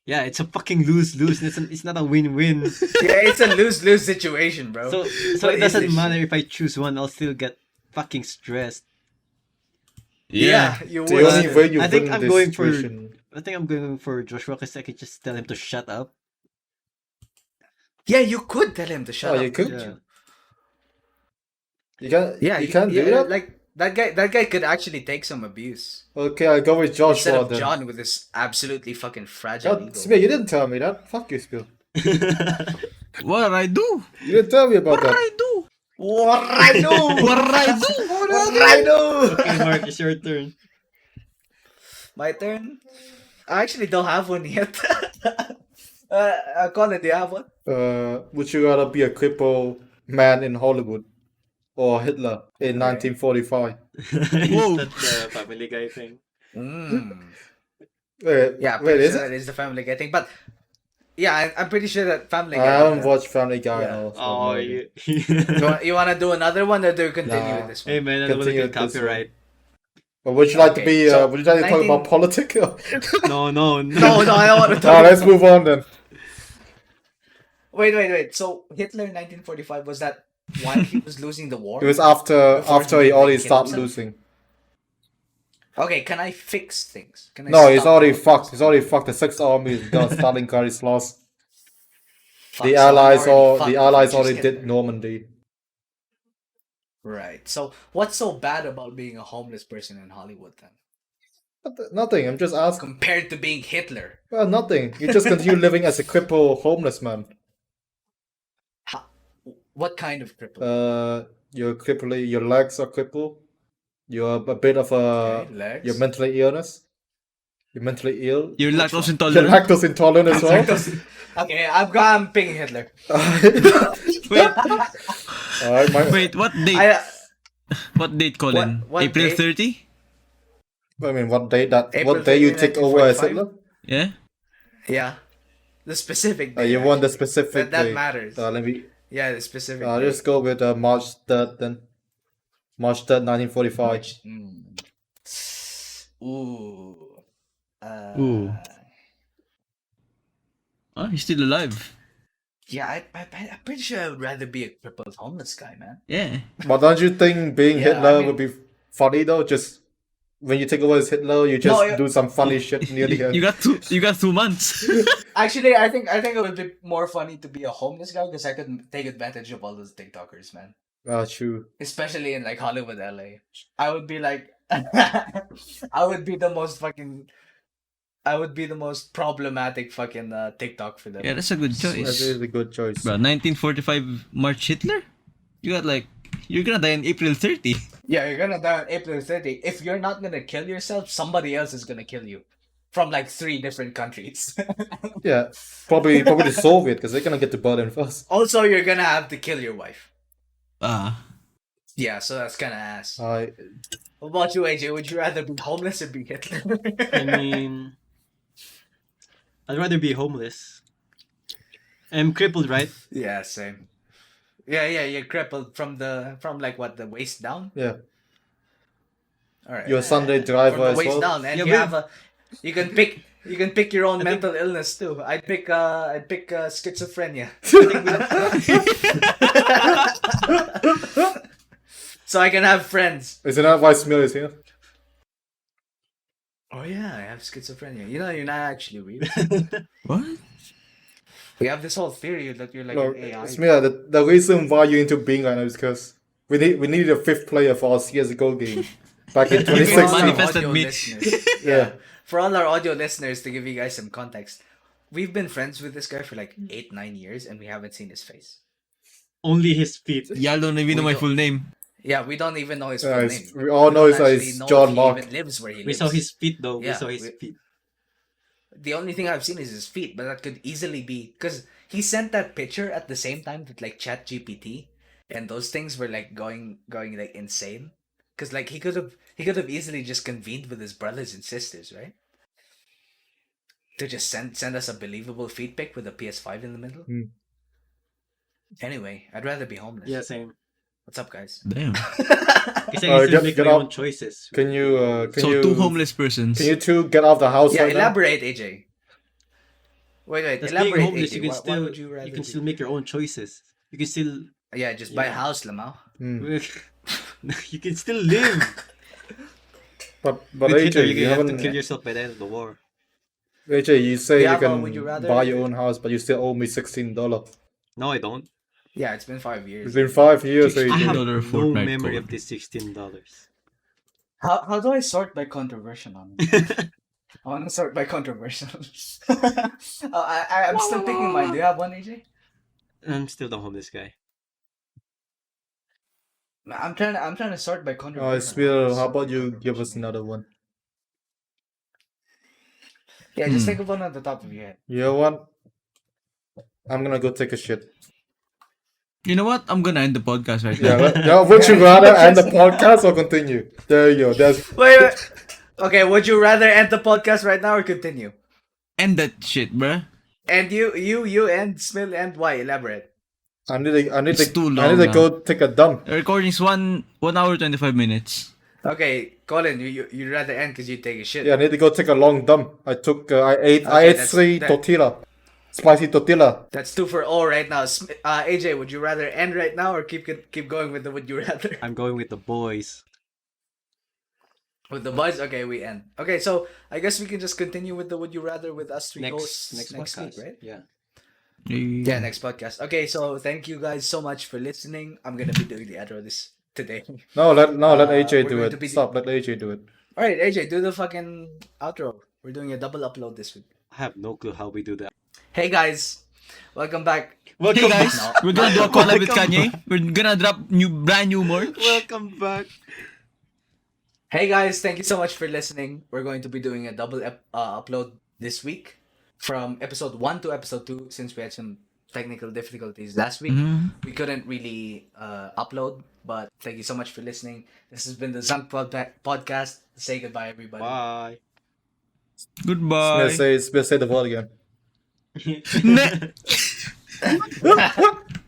yeah, it's a fucking lose-lose. It's not a win-win. Yeah, it's a lose-lose situation, bro. So What it is doesn't this matter shit? if I choose one. I'll still get fucking stressed. Yeah, you The would. only way you I think win I'm this going for. situation. I think I'm going for Joshua because I can just tell him to shut up. Yeah, you could tell him to shut Oh, up. you could? Yeah. Yeah, you can't do that? Like that guy could actually take some abuse. Okay, I go with Instead Joshua of then. John with his absolutely fucking fragile God, ego. Smill, you didn't tell me that. Fuck you, Spill. What did I do? You didn't tell me about What did that. I do? What I do? What did I do? What I do? Okay, Mark, it's your turn. My turn. I actually don't have one yet. Colin, do you have one? Would you rather be a crippled man in Hollywood or Hitler in 1945? Is Whoa. that the Family Guy thing? Wait, Yeah, I'm wait, pretty is sure it? that is the Family Guy thing. But yeah, I'm pretty sure that Family I Guy. haven't did that. watched Family Guy Yeah. and all. So Oh, no idea. You want to do another one or do you continue Nah. with this one? Hey man, I don't want to Continue get with this one. copyright. But would you like to Okay, be? so Would you like to talk about 19 politics? No, no, No, no, I don't want to talk. Now let's move on then. Wait. So Hitler in 1945, was that while he was losing the war? It was after Before after he, he already like, started killed losing. Okay, can I fix things? Can I No, he's stop already all of fucked. this? He's already fucked. The Sixth Army is done. Stalingrad is lost. Fuck, The so I'm Allies already fucked the if I Allies choose already Hitler. did Normandy. Right. So what's so bad about being a homeless person in Hollywood then? Nothing. I'm just asking. Compared to being Hitler? Well, nothing. You just continue living as a crippled homeless man. How, what kind of cripple? You're crippled. Your legs are crippled. You're a bit of a. Okay, legs. You're mentally illness. You're mentally ill. You're Which lactose one? You're intolerant. lactose intolerant as well. Okay, I'm picking Hitler. Wait, Alright, wait, what date? I What date, Colin? what April date? 30? I mean, what day that? April What day you 30, take over as 1945? Hitler? Yeah? Yeah, the specific day. You want the actually. specific that day. matters. Let me. Yeah, the specific. I'll day. just go with March 3rd then. March 3rd, 1945. March. Ooh. Ooh. Oh, he's still alive. Yeah, I'm pretty sure I would rather be a crippled homeless guy, man. Yeah. But don't you think being Yeah, Hitler I mean- would be funny though? Just when you take over as Hitler, you just No, yeah. do some funny shit near the end. You got 2 months. Actually, I think it would be more funny to be a homeless guy because I could take advantage of all those TikTokers, man. True. Especially in like Hollywood, LA. I would be like, I would be the most problematic fucking TikTok for them. Yeah, that's a good That choice. is a good choice. Bro, 1945 March Hitler? You got like, you're gonna die on April 30. Yeah, you're gonna die on April 30. If you're not gonna kill yourself, somebody else is gonna kill you. From like 3 different countries. Yeah, probably the Soviet because they're gonna get to Berlin first. Also, you're gonna have to kill your wife. Ah. Yeah, so that's kinda ass. I What about you, AJ? Would you rather be homeless or be Hitler? I mean, I'd rather be homeless. I'm crippled, right? Yeah, same. Yeah, you're crippled from like what, the waist down? yeah. All right. You're a Sunday From driver the as waist well. down, and Yeah, you but- have a. You can pick your own mental illness too. I'd pick schizophrenia. So I can have friends. Isn't that why Smill is here? Oh yeah, I have schizophrenia. You know, you're not actually real. What? We have this whole theory that you're like No, an AI. Smill, the reason why you're into being right now is because we needed a 5th player for our CS:GO game back in For all our 2016. Manifested audio me. listeners. Yeah. For all our audio listeners, to give you guys some context, we've been friends with this guy for like 8-9 years, and we haven't seen his face. Only his feet. Y'all don't even know my don't- full name. Yeah, we don't even know his full It's- name. we all know don't it's actually know John if Mark. He even lives where he We lives. saw his feet though. Yeah, we saw his we- feet. The only thing I've seen is his feet, but that could easily be because he sent that picture at the same time that like ChatGPT and those things were like going like insane. Because like he could have easily just convened with his brothers and sisters, right? To just send us a believable feed pic with a PS5 in the middle. Hmm. Anyway, I'd rather be homeless. Yeah, same. What's up, guys? Damn. Kasi you still make get your out. own choices. Can you So two homeless persons. Can you two get out of the house Yeah, right now? elaborate, AJ. Wait, That's being elaborate, homeless. AJ. You can Why still would you rather you can be- still make your own choices. You can still Yeah, just buy a Yeah. house, Lamau. you can still live. But With AJ, Hitler, you you have to haven't. kill yourself by the end of the war. AJ, you say Yeah, you but would you can rather- buy your own house, but you still owe me $16. No, I don't. Yeah, it's been 5 years. It's been 5 years, I have AJ. $16 no Fortnite memory code. of this $16. How do I sort by controversial on it? I want to sort by controversial. I'm still picking mine. Do you have one, AJ? I'm still the homeless guy. I'm trying to sort by controversial. Smill, how about you give us another one? Yeah, just think of one on the top of your head. You know what? I'm gonna go take a shit. You know what? I'm gonna end the podcast right Yeah, now. would you rather end the podcast or continue? There you go. That's Wait. Okay, would you rather end the podcast right now or continue? End that shit, bruh. And you and Smill and why? Elaborate. I need It's to too I need long to now. go take a dump. The recording's 1 hour 25 minutes. Okay, Collin, you'd rather end because you take a shit. Yeah, I need to go take a long dump. I ate that's- 3 that- tortilla. Spicy tortilla. That's 2 for all right now. AJ, would you rather end right now or keep going with the would you rather? I'm going with the boys. With the boys, okay, we end. Okay, so I guess we can just continue with the would you rather with us three hosts Next next week, podcast, right? Yeah. Yeah, next podcast. Okay, so thank you guys so much for listening. I'm gonna be doing the outro this today. No, let AJ we're do going to it. be- Stop, let AJ do it. All right, AJ, do the fucking outro. We're doing a double upload this week. I have no clue how we do that. Hey guys, welcome back. Hey guys, No. we're gonna do a collab with Welcome Kanye. We're gonna drop brand new merch. Welcome back. Hey guys, thank you so much for listening. We're going to be doing a double upload this week from episode 1 to episode 2 since we had some technical difficulties last week. We couldn't really upload, but thank you so much for listening. This has been the Zunk-Podcast. Say goodbye, everybody. Bye. Goodbye. Say the word again. Ne-